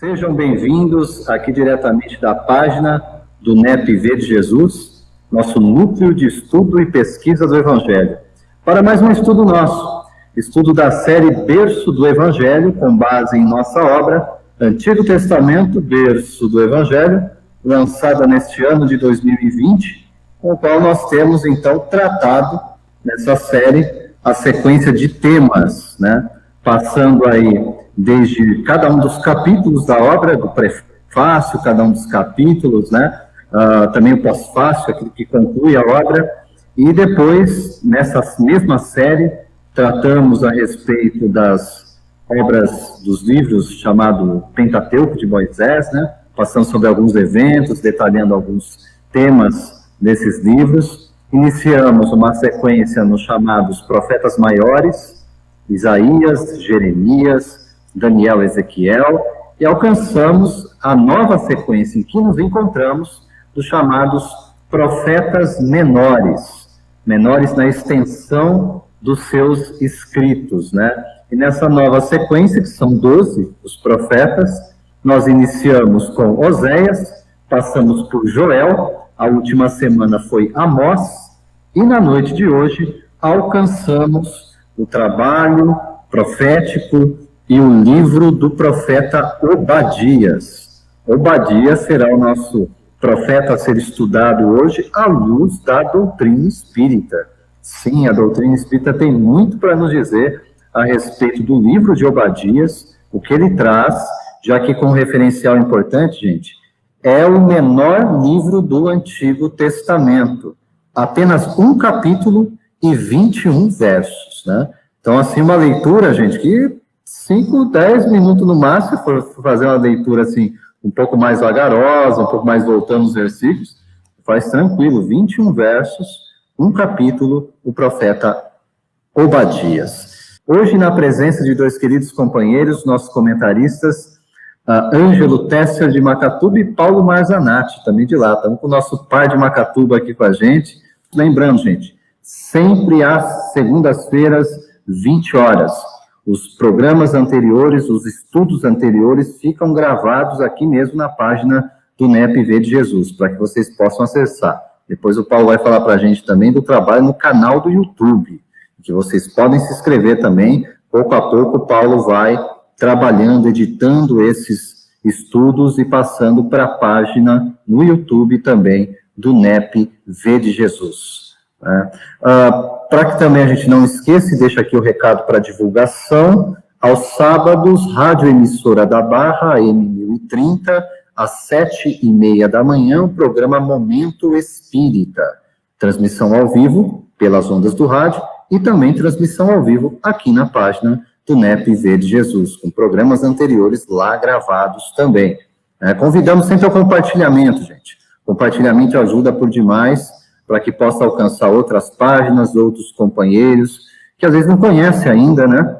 Sejam bem-vindos aqui diretamente da página do NEP V de Jesus, nosso núcleo de estudo e pesquisa do Evangelho, para mais um estudo nosso, estudo da série Berço do Evangelho, com base em nossa obra Antigo Testamento, Berço do Evangelho, lançada neste ano de 2020, com o qual nós temos, então, tratado nessa série a sequência de temas, né? Passando aí desde cada um dos capítulos da obra, do prefácio, cada um dos capítulos, né? Também o pós-fácio, aquele que conclui a obra, e depois, nessa mesma série, tratamos a respeito das obras dos livros chamado Pentateuco de Moisés, né? Passando sobre alguns eventos, detalhando alguns temas desses livros. Iniciamos uma sequência nos chamados profetas maiores, Isaías, Jeremias, Daniel, Ezequiel, e alcançamos a nova sequência em que nos encontramos dos chamados profetas menores, menores na extensão dos seus escritos, né? E nessa nova sequência, que são 12 os profetas, nós iniciamos com Oséias, passamos por Joel, a última semana foi Amós, e na noite de hoje alcançamos o trabalho profético e o livro do profeta Obadias. Obadias será o nosso profeta a ser estudado hoje à luz da doutrina espírita. Sim, a doutrina espírita tem muito para nos dizer a respeito do livro de Obadias, o que ele traz, já que com um referencial importante, gente, é o menor livro do Antigo Testamento. Apenas um capítulo e 21 versos, né? Então, assim, uma leitura, gente, que 5, 10 minutos no máximo, se for fazer uma leitura, assim, um pouco mais vagarosa, um pouco mais voltando os versículos, faz tranquilo, 21 versos, um capítulo, o profeta Obadias. Hoje, na presença de dois queridos companheiros, nossos comentaristas, Ângelo Tesser de Macatuba e Paulo Marzanati, também de lá. Estamos com o nosso pai de Macatuba aqui com a gente. Lembrando, gente, sempre às segundas-feiras, 20 horas. Os programas anteriores, os estudos anteriores ficam gravados aqui mesmo na página do NEP V de Jesus, para que vocês possam acessar. Depois o Paulo vai falar para a gente também do trabalho no canal do YouTube, que vocês podem se inscrever também. Pouco a pouco o Paulo vai trabalhando, editando esses estudos e passando para a página no YouTube também do NEP V de Jesus. Para que também a gente não esqueça, e deixa aqui o recado para divulgação, aos sábados, Rádio Emissora da Barra, AM 1030, às 7h30 da manhã, o programa Momento Espírita. Transmissão ao vivo pelas ondas do rádio e também transmissão ao vivo aqui na página do NEP V de Jesus, com programas anteriores lá gravados também. Convidamos sempre ao compartilhamento, gente. Compartilhamento ajuda por demais para que possa alcançar outras páginas, outros companheiros, que às vezes não conhecem ainda, né,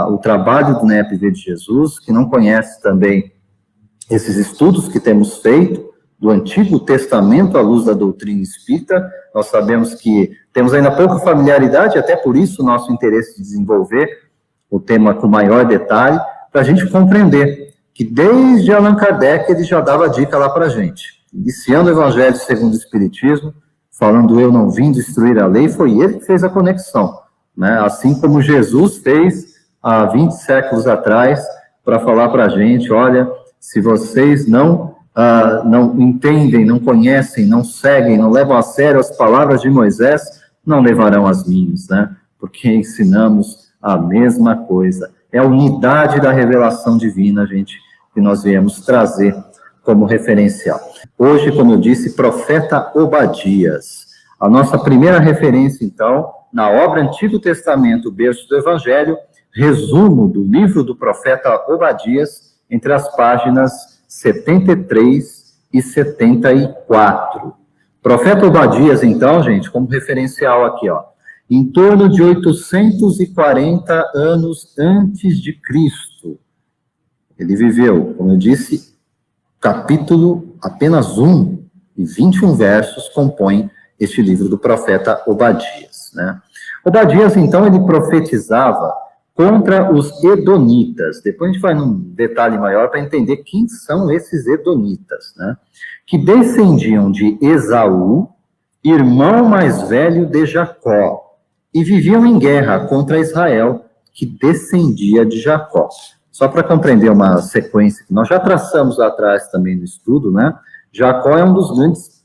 o trabalho do NEP V de Jesus, que não conhece também esses estudos que temos feito do Antigo Testamento à luz da doutrina espírita. Nós sabemos que temos ainda pouca familiaridade, até por isso o nosso interesse de desenvolver o tema com maior detalhe, para a gente compreender que desde Allan Kardec ele já dava dica lá para a gente. Iniciando o Evangelho segundo o Espiritismo, falando eu não vim destruir a lei, foi ele que fez a conexão, né? Assim como Jesus fez há 20 séculos atrás, para falar para a gente, olha, se vocês não entendem, não conhecem, não seguem, não levam a sério as palavras de Moisés, não levarão as minhas, né? Porque ensinamos a mesma coisa. É a unidade da revelação divina, gente, que nós viemos trazer como referencial. Hoje, como eu disse, profeta Obadias. A nossa primeira referência, então, na obra Antigo Testamento, Berço do Evangelho, resumo do livro do profeta Obadias, entre as páginas 73 e 74. Profeta Obadias, então, gente, como referencial aqui, ó, em torno de 840 anos antes de Cristo. Ele viveu, como eu disse, capítulo apenas 1 e 21 versos compõem este livro do profeta Obadias, né? Obadias, então, ele profetizava contra os edonitas. Depois a gente vai num detalhe maior para entender quem são esses edonitas, né? Que descendiam de Esaú, irmão mais velho de Jacó, e viviam em guerra contra Israel, que descendia de Jacó. Só para compreender uma sequência que nós já traçamos lá atrás também no estudo, né? Jacó é um dos grandes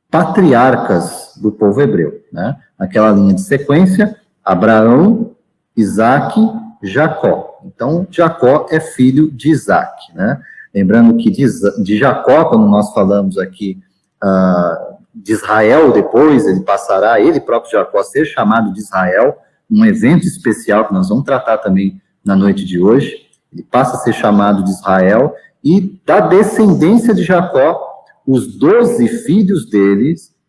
patriarcas do povo hebreu, né? Aquela linha de sequência, Abraão, Isaac, Jacó. Então, Jacó é filho de Isaac, né? Lembrando que de Jacó, quando nós falamos aqui de Israel depois, ele passará, ele próprio Jacó, a ser chamado de Israel, um evento especial que nós vamos tratar também na noite de hoje. Ele passa a ser chamado de Israel, e da descendência de Jacó, os 12 filhos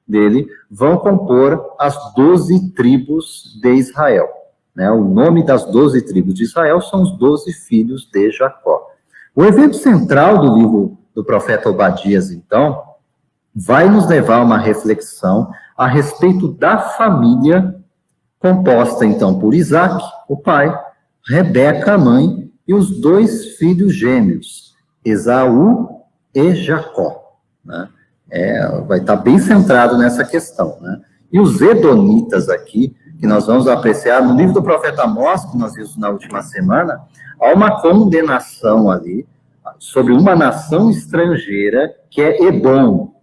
dele vão compor as 12 tribos de Israel. Né? O nome das 12 tribos de Israel são os 12 filhos de Jacó. O evento central do livro do profeta Obadias, então, vai nos levar a uma reflexão a respeito da família composta, então, por Isaac, o pai, Rebeca, a mãe, e os 2 filhos gêmeos, Esaú e Jacó. Né? Vai estar bem centrado nessa questão. Né? E os edonitas aqui, que nós vamos apreciar no livro do profeta Amós, que nós vimos na última semana, há uma condenação ali sobre uma nação estrangeira que é Edom.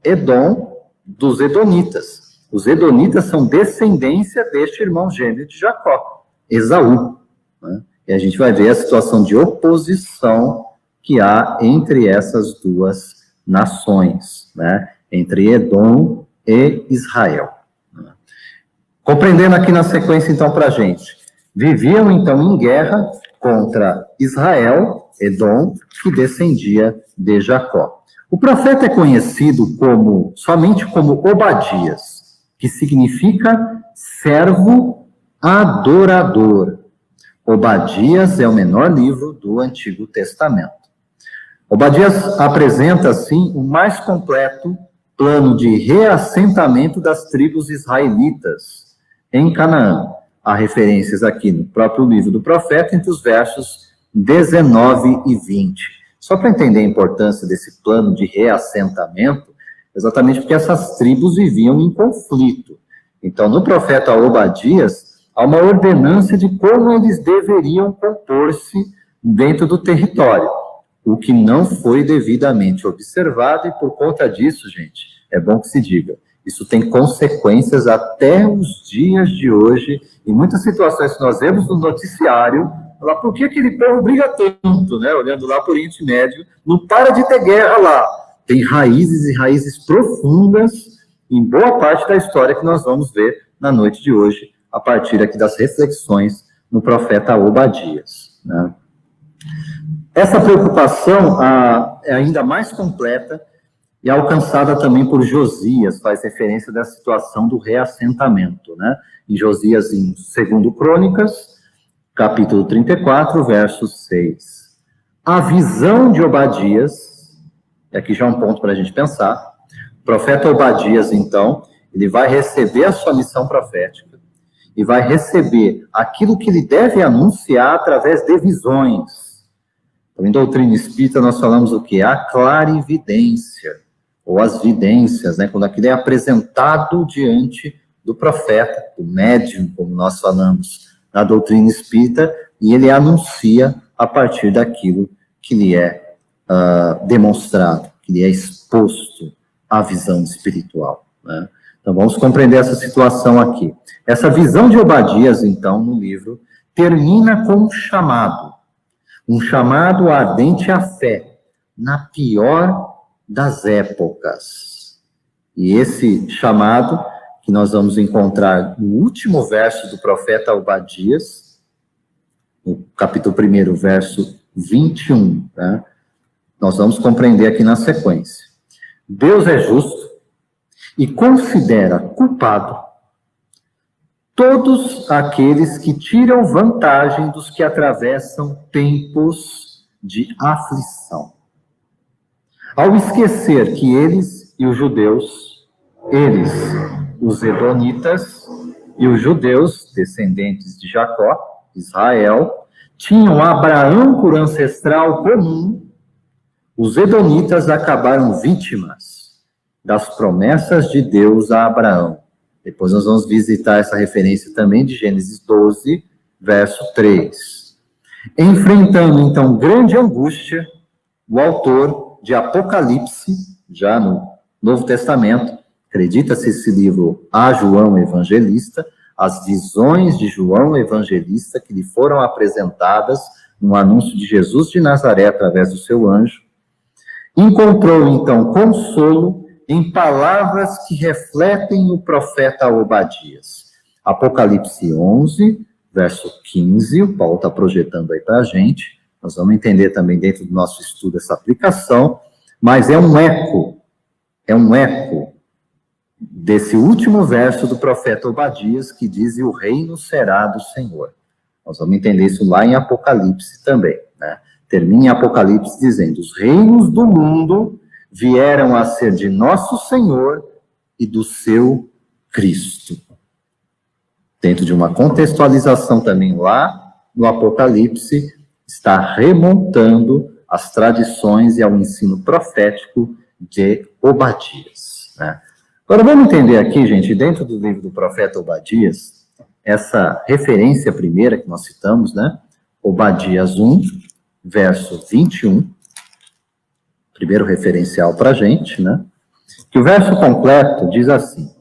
Edom dos edonitas. Os edonitas são descendência deste irmão gêmeo de Jacó, Esaú. Né? E a gente vai ver a situação de oposição que há entre essas duas nações, né? Entre Edom e Israel. Compreendendo aqui na sequência, então, para a gente. Viviam, então, em guerra contra Israel, Edom, que descendia de Jacó. O profeta é conhecido somente como Obadias, que significa servo adorador. Obadias é o menor livro do Antigo Testamento. Obadias apresenta, assim, o mais completo plano de reassentamento das tribos israelitas em Canaã. Há referências aqui no próprio livro do profeta, entre os versos 19 e 20. Só para entender a importância desse plano de reassentamento, exatamente porque essas tribos viviam em conflito. Então, no profeta Obadias, há uma ordenança de como eles deveriam compor-se dentro do território, o que não foi devidamente observado, e por conta disso, gente, é bom que se diga, isso tem consequências até os dias de hoje, em muitas situações que nós vemos no noticiário, lá, por que aquele povo briga tanto, né? Olhando lá para o Oriente Médio, não para de ter guerra lá. Tem raízes e raízes profundas em boa parte da história que nós vamos ver na noite de hoje, a partir aqui das reflexões no profeta Obadias. Né? Essa preocupação é ainda mais completa e alcançada também por Josias, faz referência da situação do reassentamento. Né? Em Josias, em 2 Crônicas, capítulo 34, verso 6. A visão de Obadias, e aqui já é um ponto para a gente pensar, o profeta Obadias, então, ele vai receber a sua missão profética e vai receber aquilo que ele deve anunciar através de visões. Então, em doutrina espírita, nós falamos o que? A clarividência, ou as vidências, né? Quando aquilo é apresentado diante do profeta, do médium, como nós falamos na doutrina espírita, e ele anuncia a partir daquilo que lhe é demonstrado, que lhe é exposto à visão espiritual. Né? Então, vamos compreender essa situação aqui. Essa visão de Obadias, então, no livro, termina com um chamado ardente à fé, na pior das épocas. E esse chamado, que nós vamos encontrar no último verso do profeta Obadias, no capítulo 1, verso 21, tá? Nós vamos compreender aqui na sequência. Deus é justo e considera culpado todos aqueles que tiram vantagem dos que atravessam tempos de aflição. Ao esquecer que eles e os judeus, os edonitas e os judeus, descendentes de Jacó, Israel, tinham Abraão por ancestral comum, os edomitas acabaram vítimas das promessas de Deus a Abraão. Depois nós vamos visitar essa referência também de Gênesis 12, verso 3. Enfrentando, então, grande angústia, o autor de Apocalipse, já no Novo Testamento, acredita-se esse livro a João Evangelista, as visões de João Evangelista que lhe foram apresentadas no anúncio de Jesus de Nazaré através do seu anjo, encontrou, então, consolo em palavras que refletem o profeta Obadias. Apocalipse 11, verso 15, o Paulo está projetando aí para a gente, nós vamos entender também dentro do nosso estudo essa aplicação, mas é um eco desse último verso do profeta Obadias, que diz, e o reino será do Senhor. Nós vamos entender isso lá em Apocalipse também, né? Termina em Apocalipse dizendo, os reinos do mundo vieram a ser de nosso Senhor e do seu Cristo. Dentro de uma contextualização também lá no Apocalipse, está remontando as tradições e ao ensino profético de Obadias, né? Agora vamos entender aqui, gente, dentro do livro do profeta Obadias, essa referência primeira que nós citamos, né? Obadias 1, verso 21, primeiro referencial para a gente, né? Que o verso completo diz assim,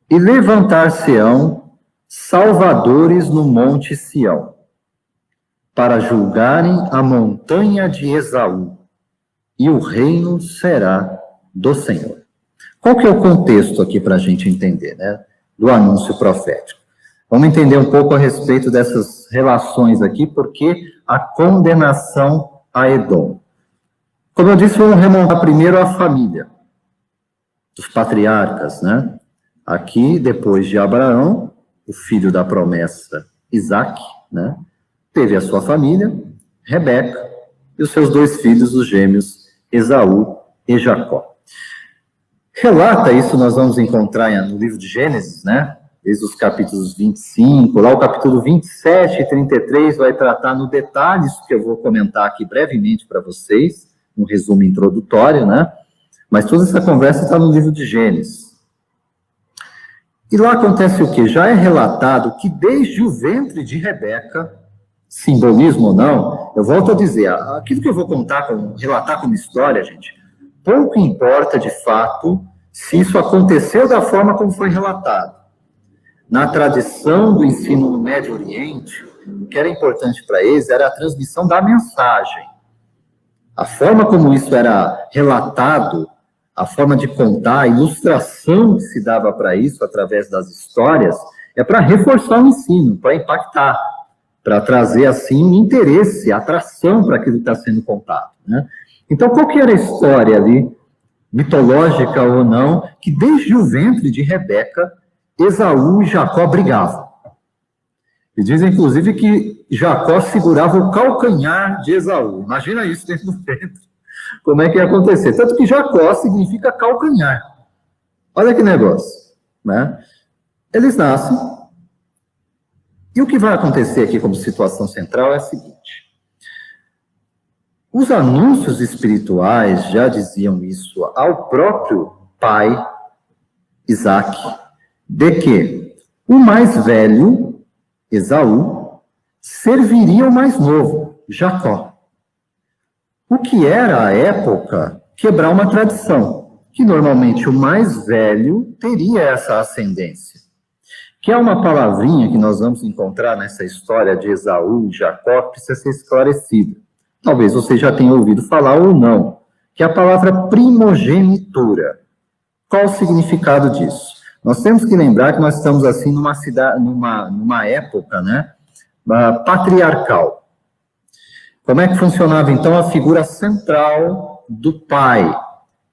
e levantar-se-ão salvadores no monte Sião, para julgarem a montanha de Esaú, e o reino será do Senhor. Qual que é o contexto aqui para a gente entender, né? Do anúncio profético. Vamos entender um pouco a respeito dessas relações aqui, porque a condenação a Edom. Como eu disse, vamos remontar primeiro a família dos patriarcas, né? Aqui, depois de Abraão, o filho da promessa, Isaque, né? Teve a sua família, Rebeca, e os seus dois filhos, os gêmeos, Esaú e Jacó. Relata isso, nós vamos encontrar no livro de Gênesis, né? Desde os capítulos 25, lá o capítulo 27 e 33 vai tratar no detalhe isso que eu vou comentar aqui brevemente para vocês, um resumo introdutório, né? Mas toda essa conversa está no livro de Gênesis. E lá acontece o quê? Já é relatado que desde o ventre de Rebeca, simbolismo ou não, eu volto a dizer, aquilo que eu vou relatar como história, gente, pouco importa de fato se isso aconteceu da forma como foi relatado. Na tradição do ensino no Médio Oriente, o que era importante para eles era a transmissão da mensagem. A forma como isso era relatado, a forma de contar, a ilustração que se dava para isso através das histórias, é para reforçar o ensino, para impactar, para trazer, assim, interesse, atração para aquilo que está sendo contado, né? Então, qual que era a história ali, mitológica ou não, que desde o ventre de Rebeca, Esaú e Jacó brigavam? E diz, inclusive, que Jacó segurava o calcanhar de Esaú. Imagina isso dentro do ventre. Como é que ia acontecer? Tanto que Jacó significa calcanhar. Olha que negócio, né? Eles nascem. E o que vai acontecer aqui como situação central é a seguinte. Os anúncios espirituais já diziam isso ao próprio pai, Isaque, de que o mais velho, Esaú, serviria o mais novo, Jacó. O que era, à época, quebrar uma tradição, que normalmente o mais velho teria essa ascendência. Que é uma palavrinha que nós vamos encontrar nessa história de Esaú e Jacó, que precisa ser esclarecida. Talvez você já tenha ouvido falar ou não, que é a palavra primogenitura. Qual o significado disso? Nós temos que lembrar que nós estamos assim numa época, né, patriarcal. Como é que funcionava então a figura central do pai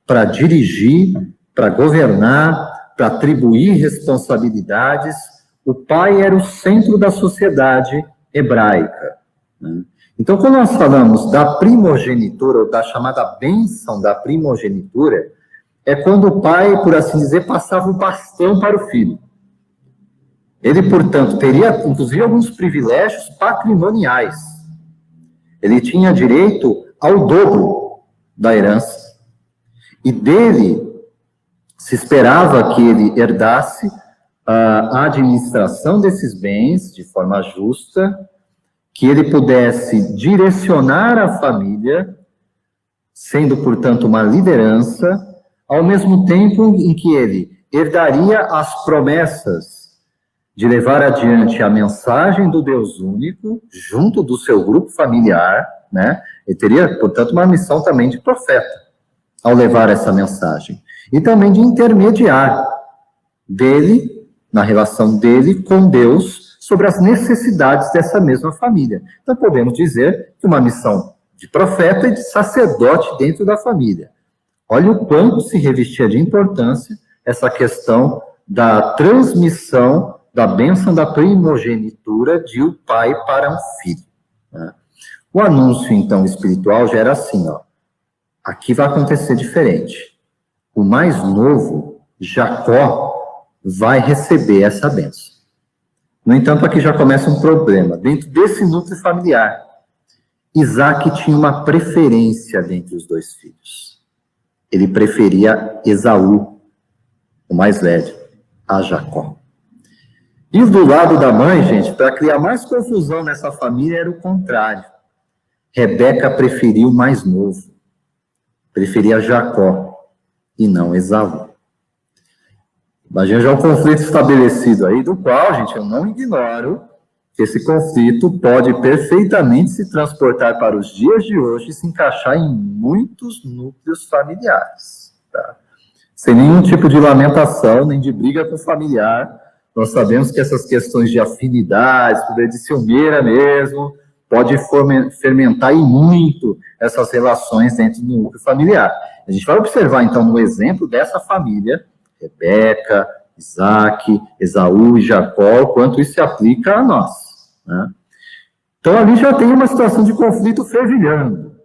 para dirigir, para governar, para atribuir responsabilidades? O pai era o centro da sociedade hebraica, né? Então, quando nós falamos da primogenitura, ou da chamada bênção da primogenitura, é quando o pai, por assim dizer, passava o bastão para o filho. Ele, portanto, teria, inclusive, alguns privilégios patrimoniais. Ele tinha direito ao dobro da herança. E dele se esperava que ele herdasse a administração desses bens de forma justa, que ele pudesse direcionar a família, sendo, portanto, uma liderança, ao mesmo tempo em que ele herdaria as promessas de levar adiante a mensagem do Deus único, junto do seu grupo familiar, né? Ele teria, portanto, uma missão também de profeta, ao levar essa mensagem. E também de intermediar dele, na relação dele com Deus, sobre as necessidades dessa mesma família. Então, podemos dizer que uma missão de profeta e de sacerdote dentro da família. Olha o quanto se revestia de importância essa questão da transmissão da bênção da primogenitura de um pai para um filho. Né? O anúncio, então, espiritual já era assim, ó. Aqui vai acontecer diferente. O mais novo, Jacó, vai receber essa bênção. No entanto, aqui já começa um problema. Dentro desse núcleo familiar, Isaac tinha uma preferência dentre os dois filhos. Ele preferia Esaú, o mais velho, a Jacó. E do lado da mãe, gente, para criar mais confusão nessa família, era o contrário. Rebeca preferia o mais novo. Preferia Jacó e não Esaú. Imagina já um conflito estabelecido aí, do qual, gente, eu não ignoro que esse conflito pode perfeitamente se transportar para os dias de hoje e se encaixar em muitos núcleos familiares. Tá? Sem nenhum tipo de lamentação, nem de briga com o familiar. Nós sabemos que essas questões de afinidade, de ciumeira mesmo, pode fermentar e muito essas relações dentro do núcleo familiar. A gente vai observar, então, no exemplo dessa família, Rebeca, Isaac, Esaú e Jacó, quanto isso se aplica a nós. Né? Então, ali já tem uma situação de conflito fervilhando.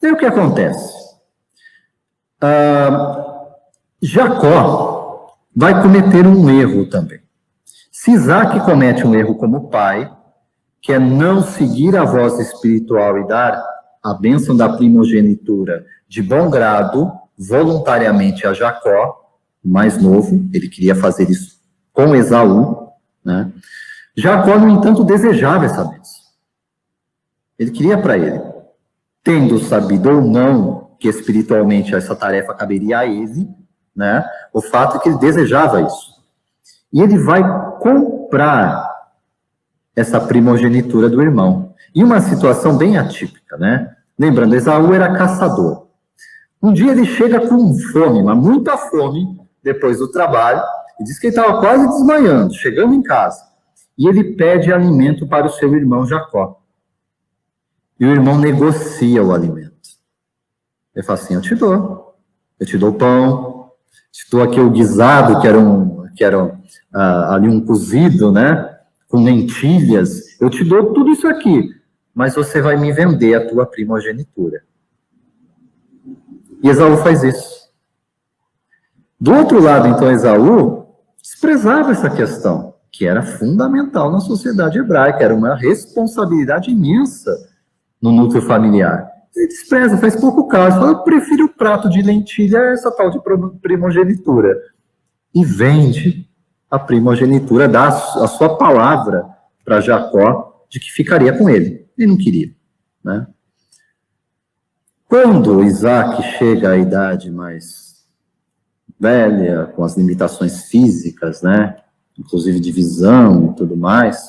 E aí o que acontece? Jacó vai cometer um erro também. Se Isaac comete um erro como pai, que é não seguir a voz espiritual e dar a bênção da primogenitura de bom grado, voluntariamente a Jacó, o mais novo, ele queria fazer isso com Esaú, né? Jacó, no entanto, desejava essa bênção. Ele queria para ele. Tendo sabido ou não que espiritualmente essa tarefa caberia a ele, né? O fato é que ele desejava isso. E ele vai comprar essa primogenitura do irmão. E uma situação bem atípica, né? Lembrando, Esaú era caçador. Um dia ele chega com fome, mas muita fome, depois do trabalho, e diz que ele estava quase desmaiando, chegando em casa. E ele pede alimento para o seu irmão Jacó. E o irmão negocia o alimento. Ele fala assim, eu te dou pão, te dou aqui o guisado, que era ali um cozido, né, com lentilhas, eu te dou tudo isso aqui, mas você vai me vender a tua primogenitura. E Esaú faz isso. Do outro lado, então, Esaú desprezava essa questão, que era fundamental na sociedade hebraica, era uma responsabilidade imensa no núcleo familiar. Ele despreza, faz pouco caso, fala, eu prefiro o prato de lentilha a essa tal de primogenitura. E vende a primogenitura, dá a sua palavra para Jacó de que ficaria com ele. Ele não queria, né? Quando Isaac chega à idade mais velha, com as limitações físicas, né, inclusive de visão e tudo mais,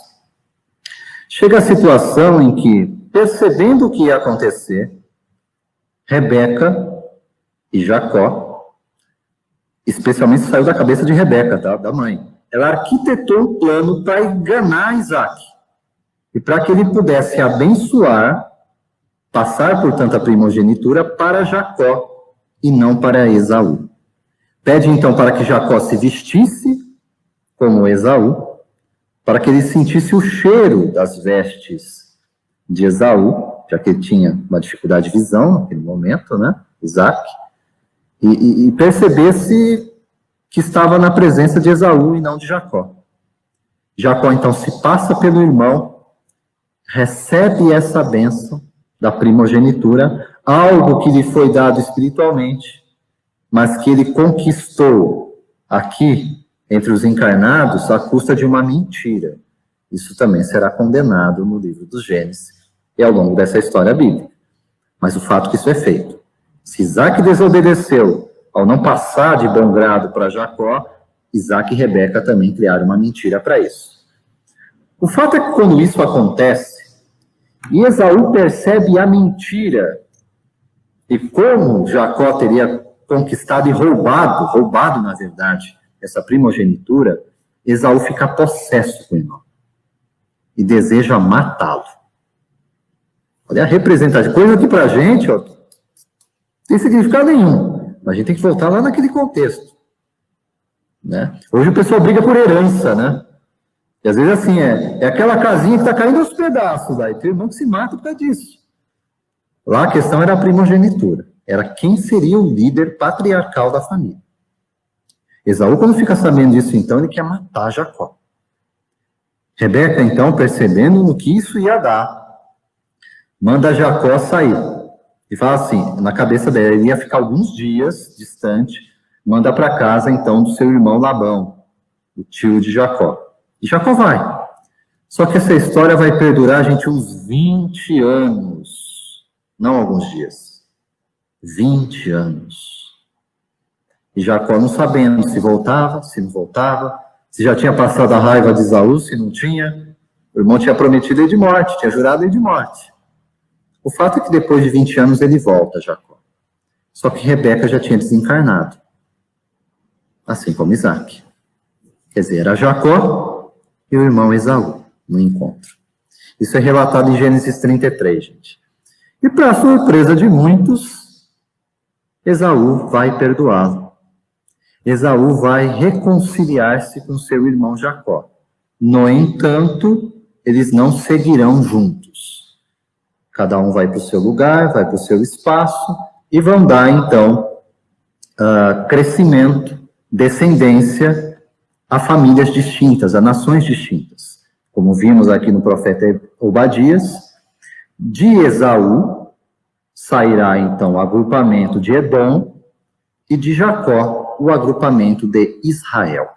chega a situação em que, percebendo o que ia acontecer, Rebeca e Jacó, especialmente saiu da cabeça de Rebeca, tá, da mãe, ela arquitetou um plano para enganar Isaac, e para que ele pudesse abençoar, passar, portanto, a primogenitura para Jacó, e não para Esaú. Pede, então, para que Jacó se vestisse como Esaú, para que ele sentisse o cheiro das vestes de Esaú, já que ele tinha uma dificuldade de visão naquele momento, né, Isaac, e percebesse que estava na presença de Esaú e não de Jacó. Jacó, então, se passa pelo irmão, recebe essa bênção da primogenitura, algo que lhe foi dado espiritualmente, mas que ele conquistou aqui, entre os encarnados, à custa de uma mentira. Isso também será condenado no livro dos Gênesis e ao longo dessa história bíblica. Mas o fato que isso é feito. Se Isaac desobedeceu ao não passar de bom grado para Jacó, Isaac e Rebeca também criaram uma mentira para isso. O fato é que quando isso acontece, e Esaú percebe a mentira, e como Jacó teria conquistado e roubado na verdade, essa primogenitura, Esaú fica possesso com o irmão e deseja matá-lo. Olha a representação, coisa que pra gente, ó, não tem significado nenhum, mas a gente tem que voltar lá naquele contexto, né? Hoje o pessoal briga por herança, né? E às vezes assim, é aquela casinha que está caindo aos pedaços, aí tem irmão que se mata por causa disso. Lá a questão era a primogenitura, era quem seria o líder patriarcal da família. Esaú, quando fica sabendo disso, então, ele quer matar Jacó. Rebeca, então, percebendo no que isso ia dar, manda Jacó sair. E fala assim, na cabeça dela, ele ia ficar alguns dias distante, manda para casa, então, do seu irmão Labão, o tio de Jacó. E Jacó vai. Só que essa história vai perdurar, gente, uns 20 anos. Não alguns dias. 20 anos. E Jacó não sabendo se voltava, se não voltava, se já tinha passado a raiva de Esaú, se não tinha. O irmão tinha prometido ele de morte, tinha jurado ele de morte. O fato é que depois de 20 anos ele volta, Jacó. Só que Rebeca já tinha desencarnado. Assim como Isaac. Quer dizer, era Jacó e o irmão Esaú no encontro. Isso é relatado em Gênesis 33, gente. E para surpresa de muitos, Esaú vai perdoá-lo. Esaú vai reconciliar-se com seu irmão Jacó. No entanto, eles não seguirão juntos. Cada um vai para o seu lugar, vai para o seu espaço, e vão dar, então, crescimento, descendência a famílias distintas, a nações distintas. Como vimos aqui no profeta Obadias, de Esaú sairá, então, o agrupamento de Edom, e de Jacó, o agrupamento de Israel.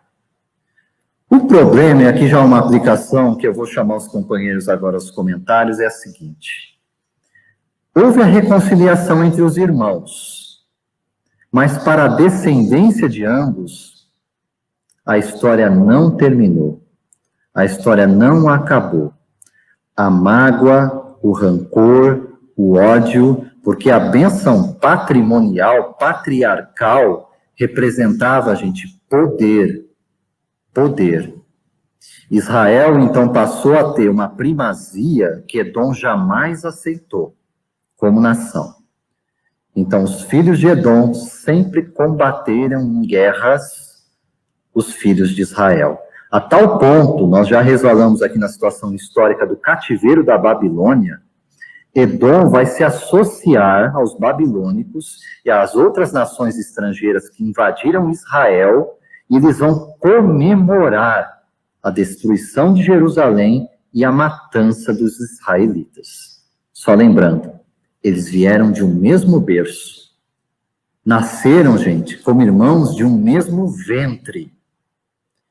O problema, e aqui já uma aplicação, que eu vou chamar os companheiros agora aos comentários, é a seguinte. Houve a reconciliação entre os irmãos, mas para a descendência de ambos, a história não terminou. A história não acabou. A mágoa, o rancor, o ódio, porque a bênção patrimonial, patriarcal, representava, gente, poder. Poder. Israel, então, passou a ter uma primazia que Edom jamais aceitou como nação. Então, os filhos de Edom sempre combateram em guerras os filhos de Israel. A tal ponto, nós já resvalamos aqui na situação histórica do cativeiro da Babilônia, Edom vai se associar aos babilônicos e às outras nações estrangeiras que invadiram Israel, e eles vão comemorar a destruição de Jerusalém e a matança dos israelitas. Só lembrando, eles vieram de um mesmo berço. Nasceram, gente, como irmãos de um mesmo ventre.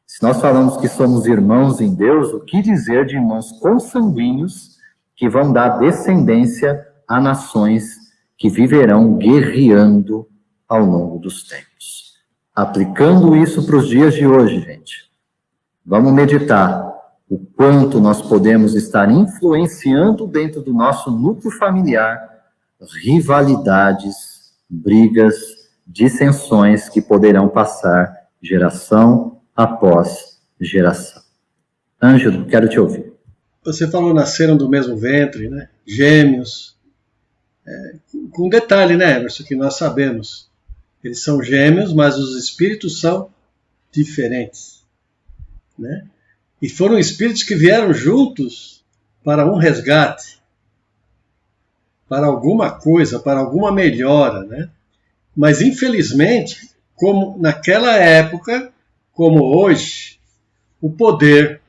Se nós falamos que somos irmãos em Deus, o que dizer de irmãos consanguíneos que vão dar descendência a nações que viverão guerreando ao longo dos tempos? Aplicando isso para os dias de hoje, gente, vamos meditar o quanto nós podemos estar influenciando dentro do nosso núcleo familiar rivalidades, brigas, dissensões que poderão passar geração após geração. Ângelo, quero te ouvir. Você falou nasceram do mesmo ventre, né? Gêmeos. Com detalhe, né, Emerson, que nós sabemos. Eles são gêmeos, mas os espíritos são diferentes, né? E foram espíritos que vieram juntos para um resgate, para alguma coisa, para alguma melhora, né? Mas, infelizmente, como naquela época, como hoje, o poder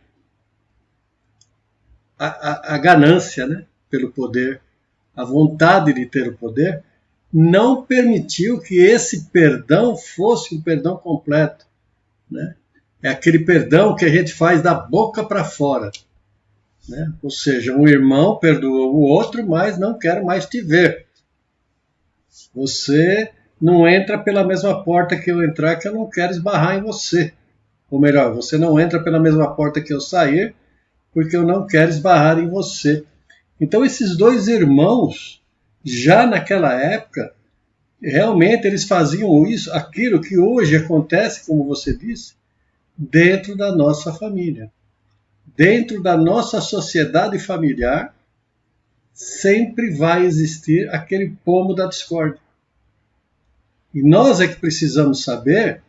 a ganância, né, pelo poder, a vontade de ter o poder, não permitiu que esse perdão fosse um perdão completo, né? É aquele perdão que a gente faz da boca para fora, né? Ou seja, um irmão perdoou o outro, mas não quero mais te ver. Você não entra pela mesma porta que eu entrar, que eu não quero esbarrar em você. Ou melhor, você não entra pela mesma porta que eu sair, porque eu não quero esbarrar em você. Então esses dois irmãos, já naquela época, realmente eles faziam isso, aquilo que hoje acontece, como você disse, dentro da nossa família. Dentro da nossa sociedade familiar, sempre vai existir aquele pomo da discórdia. E nós é que precisamos saber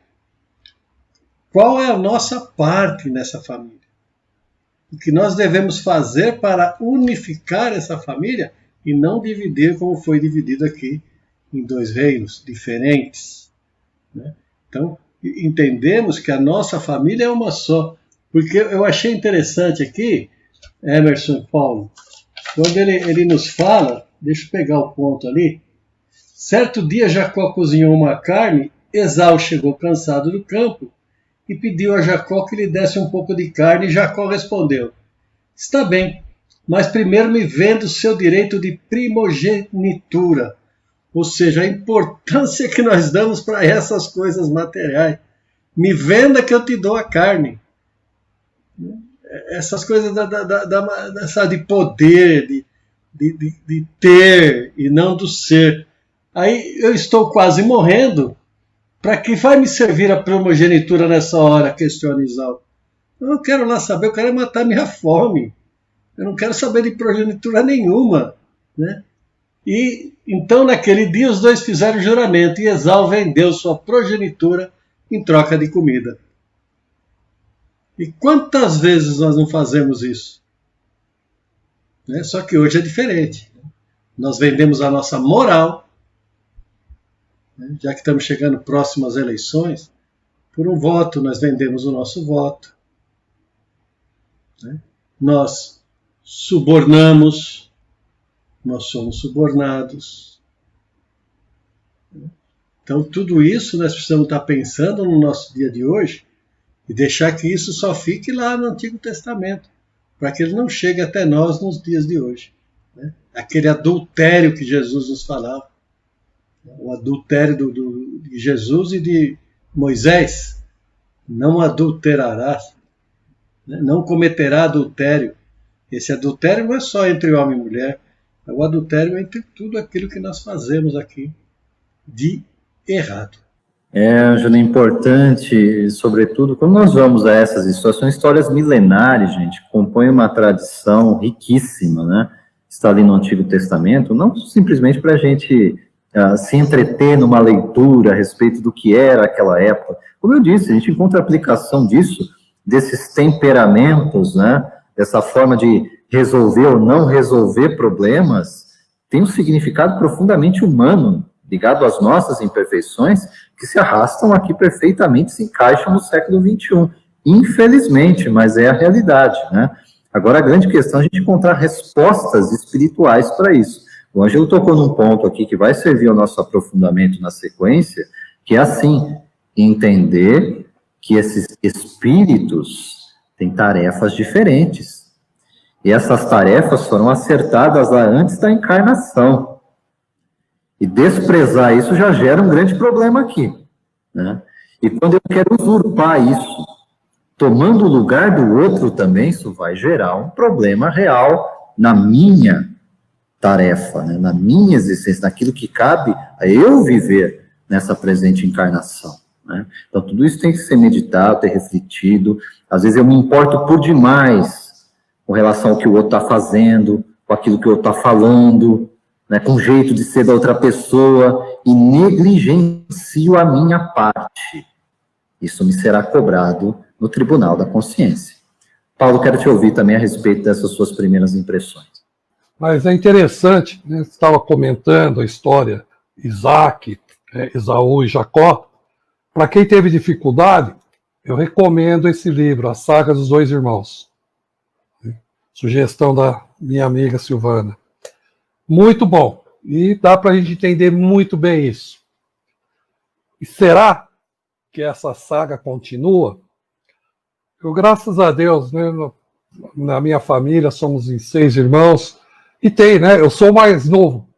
qual é a nossa parte nessa família. O que nós devemos fazer para unificar essa família e não dividir como foi dividido aqui em dois reinos diferentes, né? Então, entendemos que a nossa família é uma só. Porque eu achei interessante aqui, Emerson e Paulo, quando ele nos fala, deixa eu pegar o ponto ali, certo dia Jacó cozinhou uma carne, Esau chegou cansado do campo e pediu a Jacó que lhe desse um pouco de carne, e Jacó respondeu: está bem, mas primeiro me venda o seu direito de primogenitura. Ou seja, a importância que nós damos para essas coisas materiais. Me venda que eu te dou a carne. Essas coisas de poder, de ter e não do ser. Aí eu estou quase morrendo. Para que vai me servir a primogenitura nessa hora? Questiona Esau. Eu não quero lá saber, eu quero matar minha fome. Eu não quero saber de progenitura nenhuma, né? E então naquele dia os dois fizeram juramento e Esau vendeu sua progenitura em troca de comida. E quantas vezes nós não fazemos isso? Né? Só que hoje é diferente. Nós vendemos a nossa moral, né? Já que estamos chegando próximo às eleições, por um voto nós vendemos o nosso voto. Né? Nós subornamos, nós somos subornados. Então tudo isso nós precisamos estar pensando no nosso dia de hoje e deixar que isso só fique lá no Antigo Testamento, para que ele não chegue até nós nos dias de hoje. Né? Aquele adultério que Jesus nos falava, o adultério de Jesus e de Moisés, não adulterarás, né? Não cometerá adultério. Esse adultério não é só entre homem e mulher, é o adultério entre tudo aquilo que nós fazemos aqui de errado. Ângelo, importante, sobretudo, quando nós vamos a essas histórias milenares, gente, compõem uma tradição riquíssima, né? Está ali no Antigo Testamento, não simplesmente para a gente se entreter numa leitura a respeito do que era aquela época. Como eu disse, a gente encontra aplicação disso, desses temperamentos, né? Dessa forma de resolver ou não resolver problemas, tem um significado profundamente humano, ligado às nossas imperfeições, que se arrastam aqui perfeitamente, se encaixam no século XXI. Infelizmente, mas é a realidade, né? Agora, a grande questão é a gente encontrar respostas espirituais para isso. O Ângelo tocou num ponto aqui que vai servir ao nosso aprofundamento na sequência, que é assim, entender que esses espíritos têm tarefas diferentes. E essas tarefas foram acertadas lá antes da encarnação. E desprezar isso já gera um grande problema aqui, né? E quando eu quero usurpar isso, tomando o lugar do outro também, isso vai gerar um problema real na minha tarefa, né? Na minha existência, naquilo que cabe a eu viver nessa presente encarnação, né? Então, tudo isso tem que ser meditado, ter refletido. Às vezes eu me importo por demais com relação ao que o outro está fazendo, com aquilo que o outro está falando, né, com o jeito de ser da outra pessoa, e negligencio a minha parte. Isso me será cobrado no tribunal da consciência. Paulo, quero te ouvir também a respeito dessas suas primeiras impressões. Mas é interessante, né, você estava comentando a história Isaac, Esaú e Jacó. Para quem teve dificuldade, eu recomendo esse livro, A Saga dos Dois Irmãos. Sugestão da minha amiga Silvana. Muito bom. E dá para a gente entender muito bem isso. E será que essa saga continua? Eu, graças a Deus, né, na minha família somos em 6 irmãos, e tem, né? Eu sou o mais novo.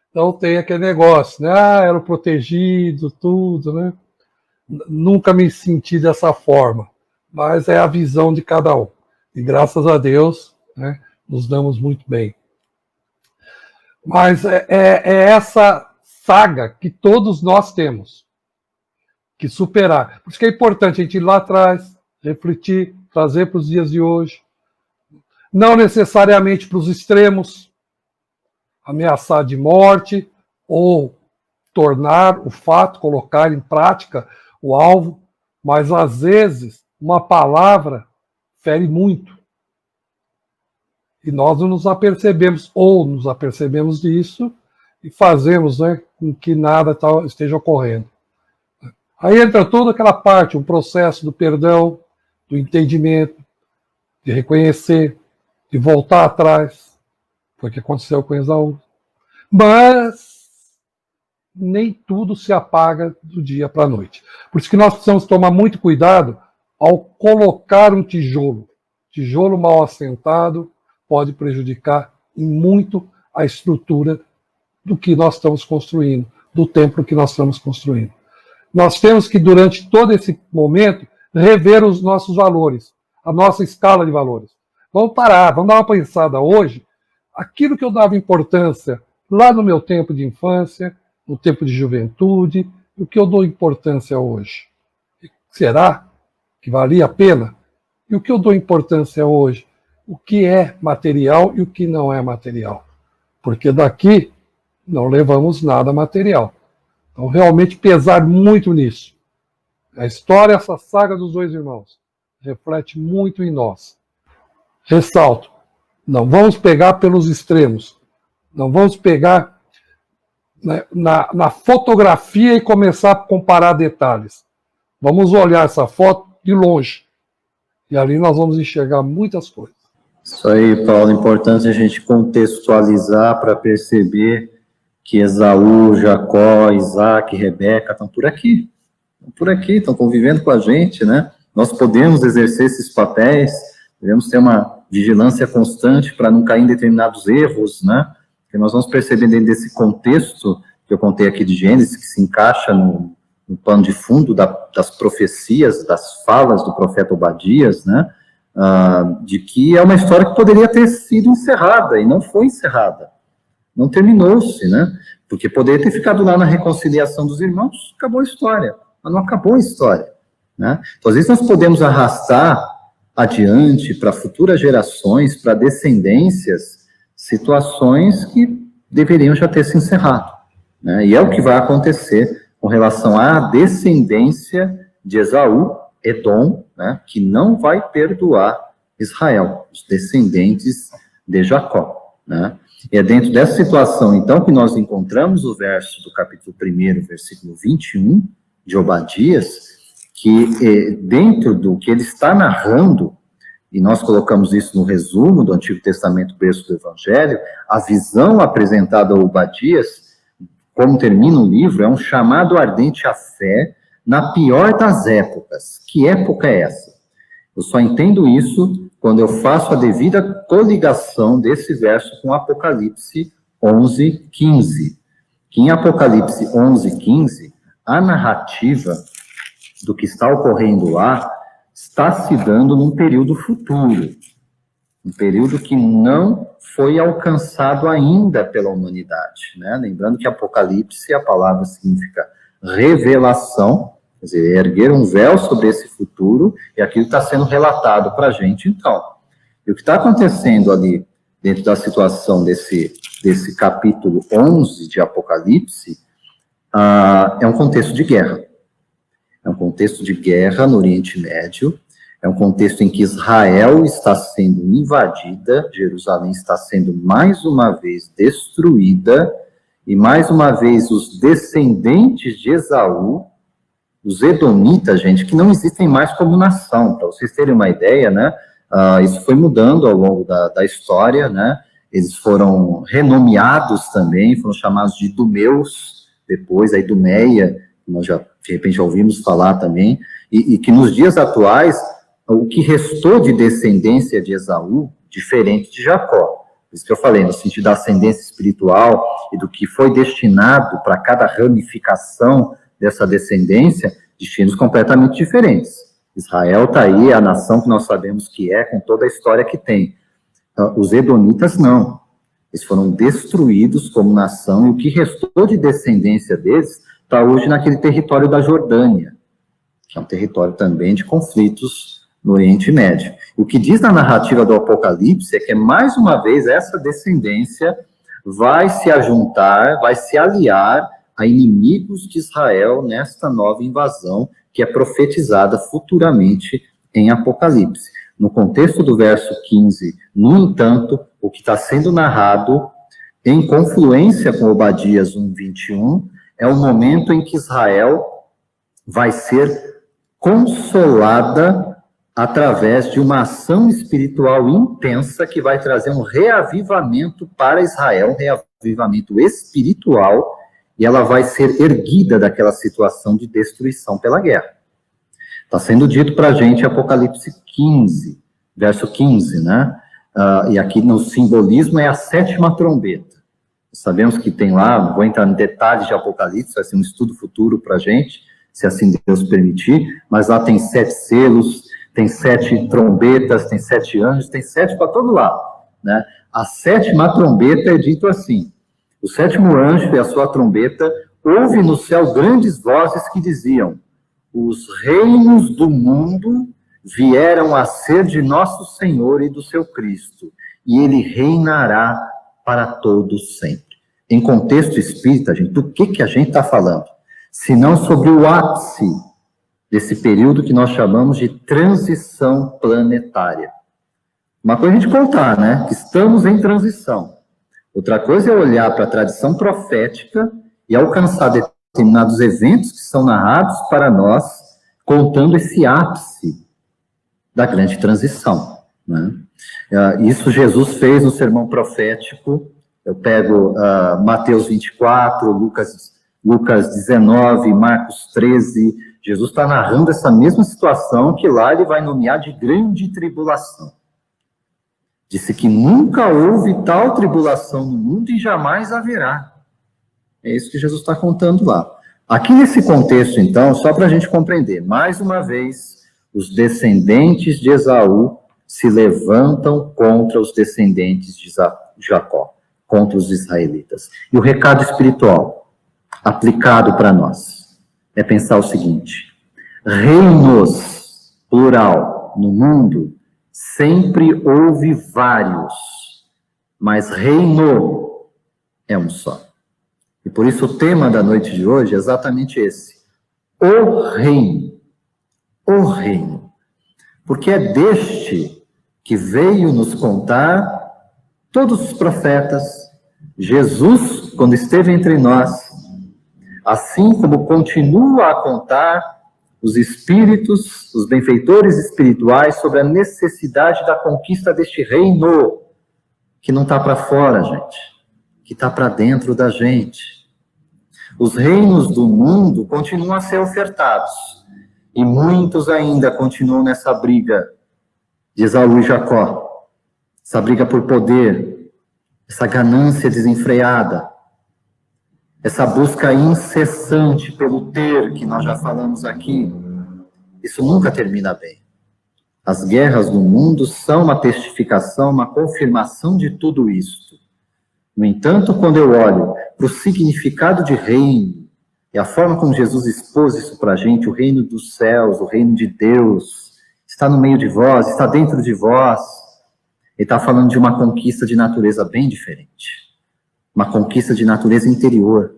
Então tem aquele negócio, né? Era o protegido, tudo, né? Nunca me senti dessa forma, mas é a visão de cada um. E graças a Deus, né, nos damos muito bem. Mas é essa saga que todos nós temos que superar. Por isso que é importante a gente ir lá atrás, refletir, trazer para os dias de hoje. Não necessariamente para os extremos, ameaçar de morte ou tornar o fato, colocar em prática o alvo, mas às vezes uma palavra fere muito. E nós não nos apercebemos, ou nos apercebemos disso e fazemos, né, com que nada esteja ocorrendo. Aí entra toda aquela parte, um processo do perdão, do entendimento, de reconhecer, de voltar atrás. Foi o que aconteceu com Esaú. Mas nem tudo se apaga do dia para a noite. Por isso que nós precisamos tomar muito cuidado ao colocar um tijolo. Tijolo mal assentado pode prejudicar em muito a estrutura do que nós estamos construindo, do templo que nós estamos construindo. Nós temos que, durante todo esse momento, rever os nossos valores, a nossa escala de valores. Vamos parar, vamos dar uma pensada hoje. Aquilo que eu dava importância lá no meu tempo de infância, no tempo de juventude, o que eu dou importância hoje? Será que valia a pena? E o que eu dou importância hoje? O que é material e o que não é material? Porque daqui não levamos nada material. Então, realmente pesar muito nisso. A história, essa saga dos 2 irmãos, reflete muito em nós. Ressalto, não vamos pegar pelos extremos. Não vamos pegar, né, na fotografia e começar a comparar detalhes. Vamos olhar essa foto de longe. E ali nós vamos enxergar muitas coisas. Isso aí, Paulo, é importante a gente contextualizar para perceber que Esaú, Jacó, Isaac, Rebeca estão por aqui, estão convivendo com a gente, né? Nós podemos exercer esses papéis, devemos ter uma vigilância constante para não cair em determinados erros, né? Porque nós vamos perceber dentro desse contexto que eu contei aqui de Gênesis, que se encaixa no pano de fundo das profecias, das falas do profeta Obadias, né? De que é uma história que poderia ter sido encerrada, e não foi encerrada. Não terminou-se, né? Porque poderia ter ficado lá na reconciliação dos irmãos, acabou a história. Mas não acabou a história, né? Então, às vezes nós podemos arrastar adiante para futuras gerações, para descendências, situações que deveriam já ter se encerrado, né? E é o que vai acontecer com relação à descendência de Esaú, Edom, né, que não vai perdoar Israel, os descendentes de Jacó, né? E é dentro dessa situação, então, que nós encontramos o verso do capítulo 1, versículo 21, de Obadias, que dentro do que ele está narrando, e nós colocamos isso no resumo do Antigo Testamento, berço do Evangelho, a visão apresentada a Obadias, como termina o livro, é um chamado ardente à fé na pior das épocas. Que época é essa? Eu só entendo isso quando eu faço a devida coligação desse verso com Apocalipse 11:15. Que em Apocalipse 11:15, a narrativa do que está ocorrendo lá está se dando num período futuro, um período que não foi alcançado ainda pela humanidade, né? Lembrando que Apocalipse, a palavra significa revelação, quer dizer, erguer um véu sobre esse futuro, e aquilo está sendo relatado para a gente, então. E o que está acontecendo ali, dentro da situação desse capítulo 11 de Apocalipse, é um contexto de guerra. É um contexto de guerra no Oriente Médio, é um contexto em que Israel está sendo invadida, Jerusalém está sendo mais uma vez destruída, e mais uma vez os descendentes de Esaú, os edomitas, gente, que não existem mais como nação, para vocês terem uma ideia, né? Isso foi mudando ao longo da história, né? Eles foram renomeados também, foram chamados de Idumeus, depois a Idumeia, que nós já, de repente, já ouvimos falar também, e que nos dias atuais, o que restou de descendência de Esaú, diferente de Jacó. Isso que eu falei, no sentido da ascendência espiritual e do que foi destinado para cada ramificação dessa descendência, destinos completamente diferentes. Israel está aí, é a nação que nós sabemos que é, com toda a história que tem. Os edomitas não. Eles foram destruídos como nação, e o que restou de descendência deles está hoje naquele território da Jordânia, que é um território também de conflitos no Oriente Médio. O que diz na narrativa do Apocalipse é que, mais uma vez, essa descendência vai se ajuntar, vai se aliar a inimigos de Israel nesta nova invasão que é profetizada futuramente em Apocalipse. No contexto do verso 15, no entanto, o que está sendo narrado, em confluência com Obadias 1:21, é o momento em que Israel vai ser consolada através de uma ação espiritual intensa que vai trazer um reavivamento para Israel, um reavivamento espiritual, e ela vai ser erguida daquela situação de destruição pela guerra. Está sendo dito para a gente Apocalipse 15, verso 15, né? E aqui no simbolismo é a 7ª trombeta. Sabemos que tem lá, não vou entrar em detalhes de Apocalipse, vai ser um estudo futuro para a gente, se assim Deus permitir, mas lá tem 7 selos, tem 7 trombetas, tem 7 anjos, tem 7 para todo lado, né? A 7ª trombeta é dito assim: o 7º anjo e a sua trombeta ouve no céu grandes vozes que diziam: os reinos do mundo vieram a ser de nosso Senhor e do seu Cristo, e ele reinará para todos sempre. Em contexto espírita, gente, do que a gente está falando? Se não sobre o ápice desse período que nós chamamos de transição planetária. Uma coisa é a gente contar, né? Que estamos em transição. Outra coisa é olhar para a tradição profética e alcançar determinados eventos que são narrados para nós, contando esse ápice da grande transição, né? Isso Jesus fez no sermão profético. Eu pego Mateus 24, Lucas 19, Marcos 13. Jesus está narrando essa mesma situação que lá ele vai nomear de grande tribulação. Disse que nunca houve tal tribulação no mundo e jamais haverá. É isso que Jesus está contando lá. Aqui nesse contexto, então, só para a gente compreender, mais uma vez, os descendentes de Esaú se levantam contra os descendentes de Jacó, contra os israelitas. E o recado espiritual aplicado para nós é pensar o seguinte: reinos, plural, no mundo, sempre houve vários, mas reino é um só. E por isso o tema da noite de hoje é exatamente esse: o reino. O reino. Porque é deste que veio nos contar todos os profetas, Jesus, quando esteve entre nós, assim como continua a contar os espíritos, os benfeitores espirituais, sobre a necessidade da conquista deste reino, que não está para fora, gente, que está para dentro da gente. Os reinos do mundo continuam a ser ofertados, e muitos ainda continuam nessa briga de Esaú e Jacó, essa briga por poder, essa ganância desenfreada, essa busca incessante pelo ter, que nós já falamos aqui. Isso nunca termina bem. As guerras do mundo são uma testificação, uma confirmação de tudo isso. No entanto, quando eu olho para o significado de reino, e a forma como Jesus expôs isso para a gente, o reino dos céus, o reino de Deus, está no meio de vós, está dentro de vós, ele está falando de uma conquista de natureza bem diferente. Uma conquista de natureza interior.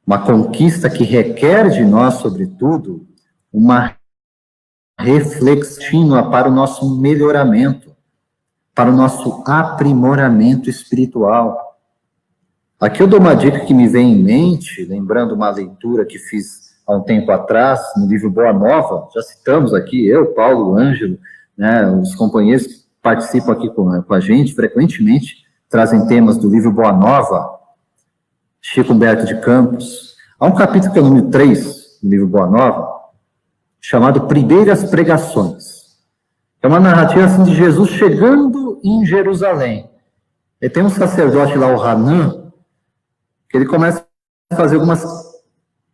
Uma conquista que requer de nós, sobretudo, uma reflexão para o nosso melhoramento, para o nosso aprimoramento espiritual. Aqui eu dou uma dica que me vem em mente, lembrando uma leitura que fiz há um tempo atrás, no livro Boa Nova, já citamos aqui, eu, Paulo, Ângelo, né? Os companheiros que participam aqui com a gente frequentemente trazem temas do livro Boa Nova, Chico Humberto de Campos. Há um capítulo que é o número 3 do livro Boa Nova, chamado Primeiras Pregações. É uma narrativa assim, de Jesus chegando em Jerusalém. E tem um sacerdote lá, o Hanan, que ele começa a fazer algumas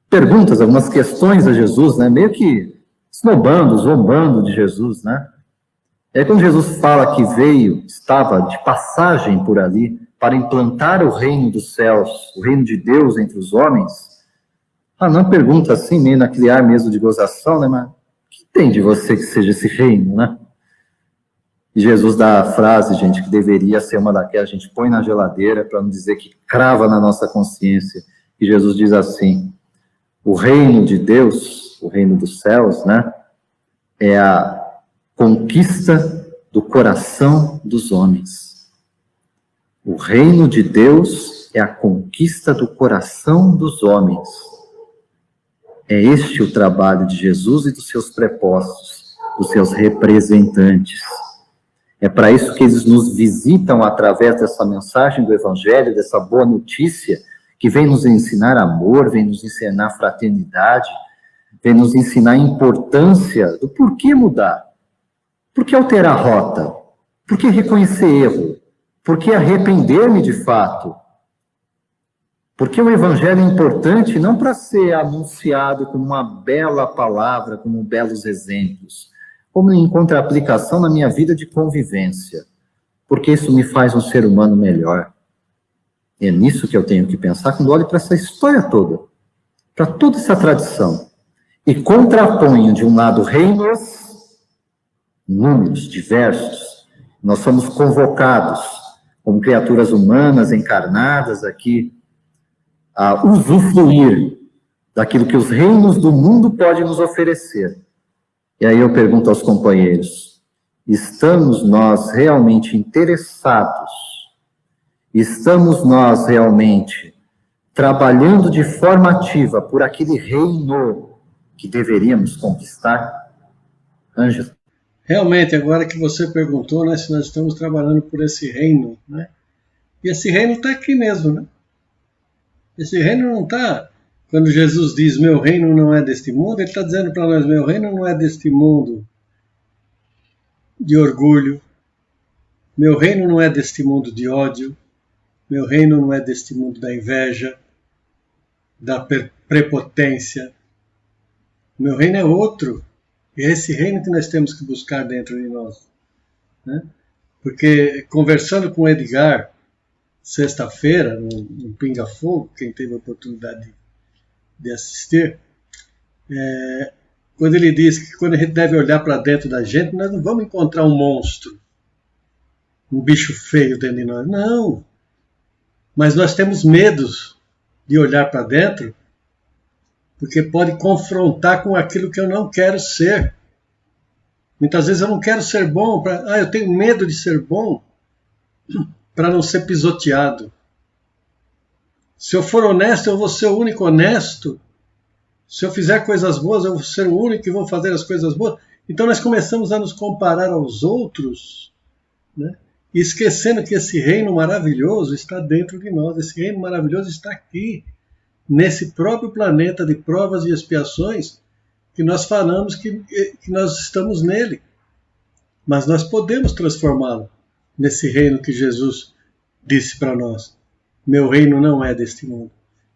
perguntas, algumas questões a Jesus, né? Meio que snobando, zombando de Jesus, né? E aí quando Jesus fala que estava de passagem por ali para implantar o reino dos céus, o reino de Deus entre os homens, Hanan pergunta assim, meio naquele ar mesmo de gozação, né? Mas o que tem de você que seja esse reino, né? E Jesus dá a frase, gente, que deveria ser uma daquelas, a gente põe na geladeira para não dizer que crava na nossa consciência. E Jesus diz assim: o reino de Deus, o reino dos céus, né, é a conquista do coração dos homens. O reino de Deus é a conquista do coração dos homens. É este o trabalho de Jesus e dos seus prepostos, dos seus representantes. É para isso que eles nos visitam através dessa mensagem do Evangelho, dessa boa notícia, que vem nos ensinar amor, vem nos ensinar fraternidade, vem nos ensinar a importância do porquê mudar, por que alterar a rota, por que reconhecer erro, por que arrepender-me de fato, porque o Evangelho é importante não para ser anunciado como uma bela palavra, como belos exemplos, como encontra aplicação na minha vida de convivência, porque isso me faz um ser humano melhor. É nisso que eu tenho que pensar quando olho para essa história toda, para toda essa tradição, e contraponho de um lado reinos, números diversos. Nós somos convocados como criaturas humanas encarnadas aqui a usufruir daquilo que os reinos do mundo podem nos oferecer. E aí eu pergunto aos companheiros, estamos nós realmente interessados? Estamos nós realmente trabalhando de forma ativa por aquele reino que deveríamos conquistar? Ângelo? Realmente, agora que você perguntou, né, se nós estamos trabalhando por esse reino, né? E esse reino está aqui mesmo, né? Esse reino não está... Quando Jesus diz, meu reino não é deste mundo, ele está dizendo para nós, meu reino não é deste mundo de orgulho, meu reino não é deste mundo de ódio, meu reino não é deste mundo da inveja, da prepotência. Meu reino é outro, e é esse reino que nós temos que buscar dentro de nós, né? Porque conversando com o Edgar, sexta-feira, no Pinga Fogo, quem teve a oportunidade de assistir, quando ele diz que quando a gente deve olhar para dentro da gente, nós não vamos encontrar um monstro, um bicho feio dentro de nós, não. Mas nós temos medos de olhar para dentro, porque pode confrontar com aquilo que eu não quero ser. Muitas vezes eu não quero ser bom, eu tenho medo de ser bom para não ser pisoteado. Se eu for honesto, eu vou ser o único honesto. Se eu fizer coisas boas, eu vou ser o único que vou fazer as coisas boas. Então nós começamos a nos comparar aos outros, né? E esquecendo que esse reino maravilhoso está dentro de nós. Esse reino maravilhoso está aqui, nesse próprio planeta de provas e expiações, que nós falamos que nós estamos nele. Mas nós podemos transformá-lo nesse reino que Jesus disse para nós. Meu reino não é deste mundo.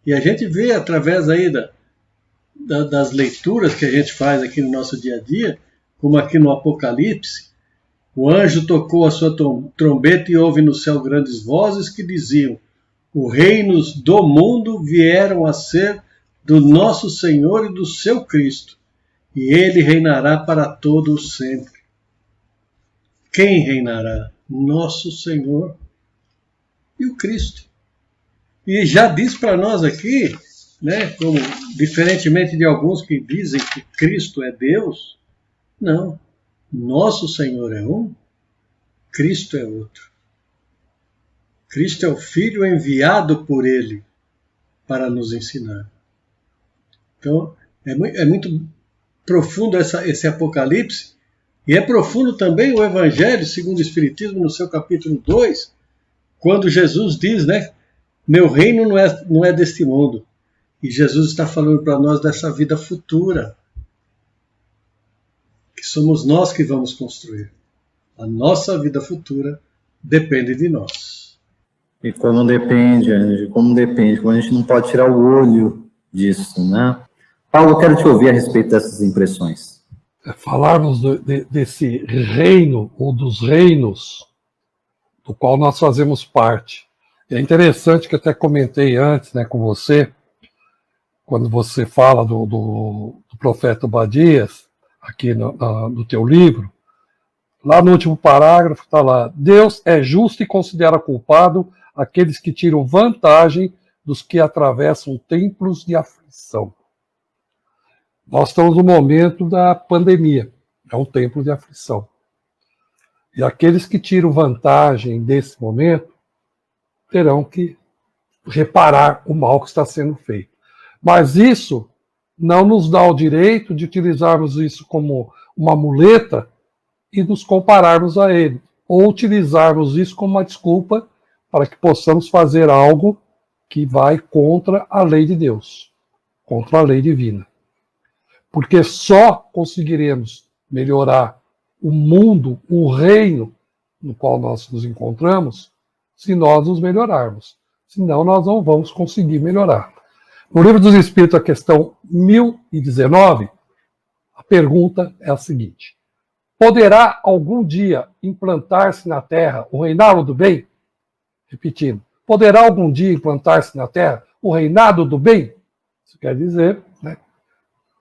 E a gente vê através aí das leituras que a gente faz aqui no nosso dia a dia, como aqui no Apocalipse, o anjo tocou a sua trombeta e houve no céu grandes vozes que diziam, os reinos do mundo vieram a ser do nosso Senhor e do seu Cristo, e ele reinará para todo o sempre. Quem reinará? Nosso Senhor e o Cristo. E já diz para nós aqui, né, como, diferentemente de alguns que dizem que Cristo é Deus, não. Nosso Senhor é um, Cristo é outro. Cristo é o Filho enviado por Ele para nos ensinar. Então, é muito profundo esse Apocalipse, E é profundo também o Evangelho, segundo o Espiritismo, no seu capítulo 2, quando Jesus diz, né, meu reino não é deste mundo. E Jesus está falando para nós dessa vida futura, que somos nós que vamos construir. A nossa vida futura depende de nós. E como depende, Anjo, como a gente não pode tirar o olho disso, né? Paulo, eu quero te ouvir a respeito dessas impressões. Falarmos desse reino, ou dos reinos, do qual nós fazemos parte. É interessante que eu até comentei antes, né, com você, quando você fala do profeta Obadias, aqui no teu livro, lá no último parágrafo está lá, Deus é justo e considera culpado aqueles que tiram vantagem dos que atravessam tempos de aflição. Nós estamos no momento da pandemia, é um tempo de aflição. E aqueles que tiram vantagem desse momento terão que reparar o mal que está sendo feito. Mas isso não nos dá o direito de utilizarmos isso como uma muleta e nos compararmos a ele, ou utilizarmos isso como uma desculpa para que possamos fazer algo que vai contra a lei de Deus, contra a lei divina. Porque só conseguiremos melhorar o mundo, o reino no qual nós nos encontramos, se nós nos melhorarmos. Senão nós não vamos conseguir melhorar. No Livro dos Espíritos, a questão 1019, a pergunta é a seguinte: poderá algum dia implantar-se na Terra o reinado do bem? Repetindo, poderá algum dia implantar-se na Terra o reinado do bem? Isso quer dizer, né,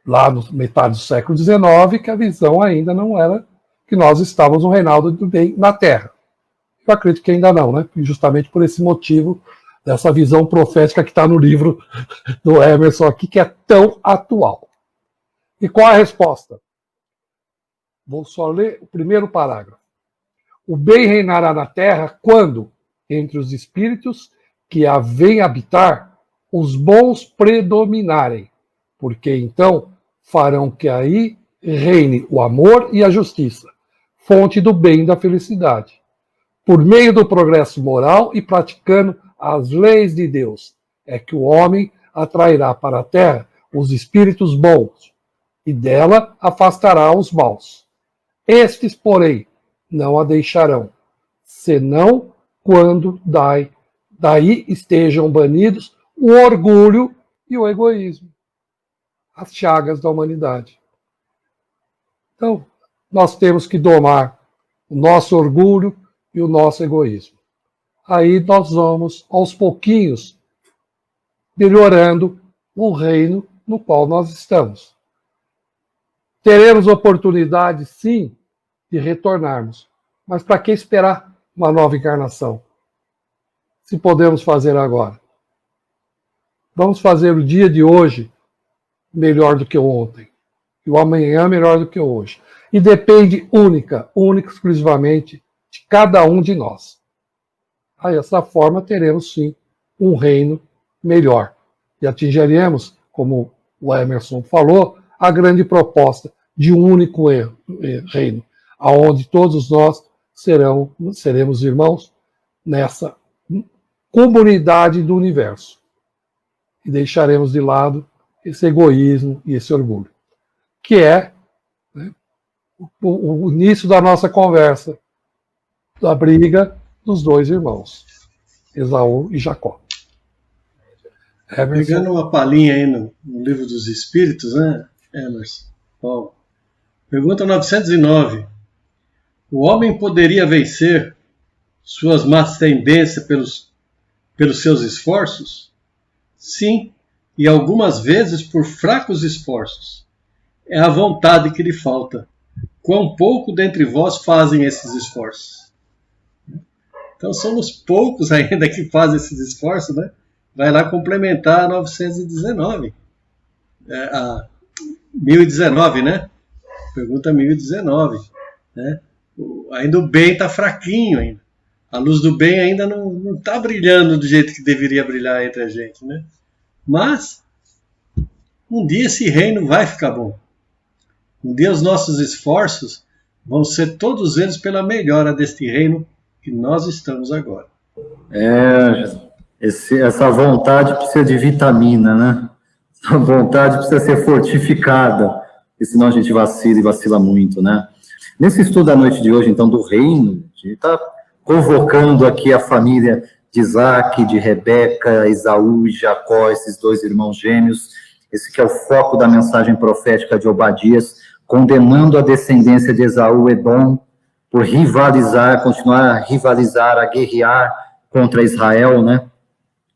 lá no metade do século XIX, que a visão ainda não era que nós estávamos no reinado do bem na Terra. Eu acredito que ainda não, né? Justamente por esse motivo dessa visão profética que está no livro do Emerson aqui, que é tão atual. E qual a resposta? Vou só ler o primeiro parágrafo. O bem reinará na terra quando, entre os espíritos que a vêm habitar, os bons predominarem, porque então farão que aí reine o amor e a justiça, fonte do bem e da felicidade. Por meio do progresso moral e praticando as leis de Deus, é que o homem atrairá para a terra os espíritos bons, e dela afastará os maus. Estes, porém, não a deixarão, senão quando daí estejam banidos o orgulho e o egoísmo, as chagas da humanidade. Então, nós temos que domar o nosso orgulho e o nosso egoísmo. Aí nós vamos, aos pouquinhos, melhorando o reino no qual nós estamos. Teremos oportunidade, sim, de retornarmos. Mas para que esperar uma nova encarnação? Se podemos fazer agora. Vamos fazer o dia de hoje melhor do que o ontem. E o amanhã melhor do que o hoje. E depende única e exclusivamente de cada um de nós. Aí, dessa forma, teremos, sim, um reino melhor. E atingiremos, como o Emerson falou, a grande proposta de um único reino, aonde todos nós seremos irmãos nessa comunidade do universo. E deixaremos de lado esse egoísmo e esse orgulho, que é, né, o início da nossa conversa, da briga dos dois irmãos, Esaú e Jacó. Pegando uma palhinha aí no Livro dos Espíritos, né, Emerson? Paulo. Pergunta 909. O homem poderia vencer suas más tendências pelos seus esforços? Sim, e algumas vezes por fracos esforços. É a vontade que lhe falta. Quão pouco dentre vós fazem esses esforços? Então somos poucos ainda que fazem esses esforços, né? Vai lá complementar a 919. A 1019, né? Pergunta 1019. Né? Ainda o bem está fraquinho ainda. A luz do bem ainda não está brilhando do jeito que deveria brilhar entre a gente, né? Mas um dia esse reino vai ficar bom. Um dia os nossos esforços vão ser todos eles pela melhora deste reino que nós estamos agora. Essa vontade precisa de vitamina, né? Essa vontade precisa ser fortificada, porque senão a gente vacila e vacila muito, né? Nesse estudo da noite de hoje, então, do reino, a gente está convocando aqui a família de Isaac, de Rebeca, Esaú e Jacó, esses dois irmãos gêmeos. Esse que é o foco da mensagem profética de Obadias, condenando a descendência de Esaú, Edom, por rivalizar, continuar a rivalizar, a guerrear contra Israel, né?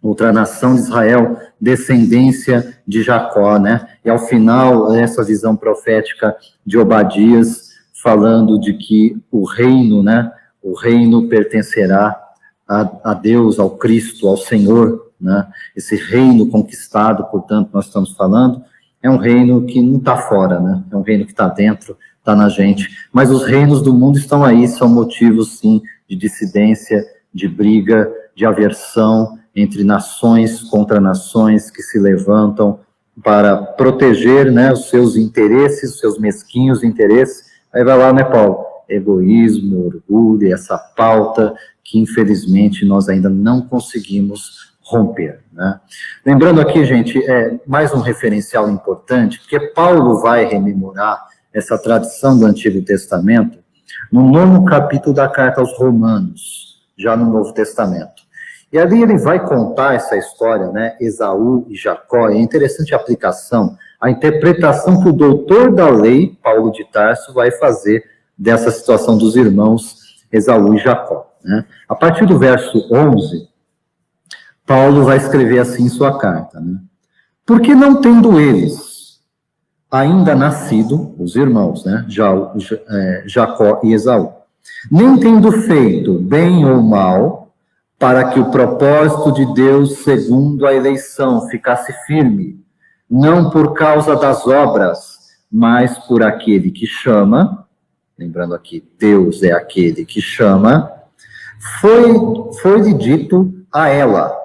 Outra nação de Israel, descendência de Jacó, né? E ao final, essa visão profética de Obadias, falando de que o reino, né? O reino pertencerá a Deus, ao Cristo, ao Senhor, né? Esse reino conquistado, portanto, nós estamos falando, é um reino que não está fora, né? É um reino que está dentro, está na gente. Mas os reinos do mundo estão aí, são motivos, sim, de dissidência, de briga, de aversão entre nações contra nações que se levantam para proteger, né, os seus interesses, os seus mesquinhos interesses. Aí vai lá, né, Paulo? Egoísmo, orgulho, essa pauta que, infelizmente, nós ainda não conseguimos romper, né? Lembrando aqui, gente, mais um referencial importante, porque Paulo vai rememorar essa tradição do Antigo Testamento no 9º capítulo da carta aos Romanos, já no Novo Testamento. E ali ele vai contar essa história, né, Esaú e Jacó. É interessante a aplicação, a interpretação que o doutor da lei, Paulo de Tarso, vai fazer dessa situação dos irmãos Esaú e Jacó, né? A partir do verso 11, Paulo vai escrever assim em sua carta, né? Porque não tendo eles ainda nascido, os irmãos, né, Jacó e Esaú, nem tendo feito bem ou mal, para que o propósito de Deus, segundo a eleição, ficasse firme, não por causa das obras, mas por aquele que chama, lembrando aqui, Deus é aquele que chama, foi-lhe dito a ela,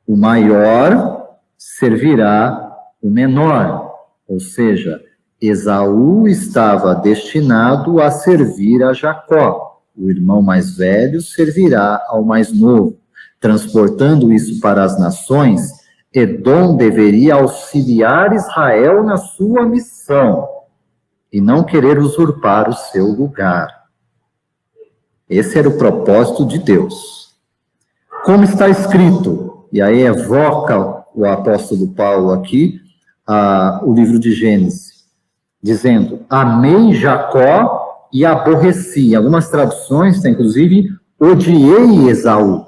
o maior servirá o menor, ou seja, Esaú estava destinado a servir a Jacó, o irmão mais velho servirá ao mais novo. Transportando isso para as nações, Edom deveria auxiliar Israel na sua missão e não querer usurpar o seu lugar. Esse era o propósito de Deus. Como está escrito, e aí evoca o apóstolo Paulo aqui, o livro de Gênesis, dizendo, amei Jacó e aborreci. Em algumas traduções, tem inclusive, odiei Esaú.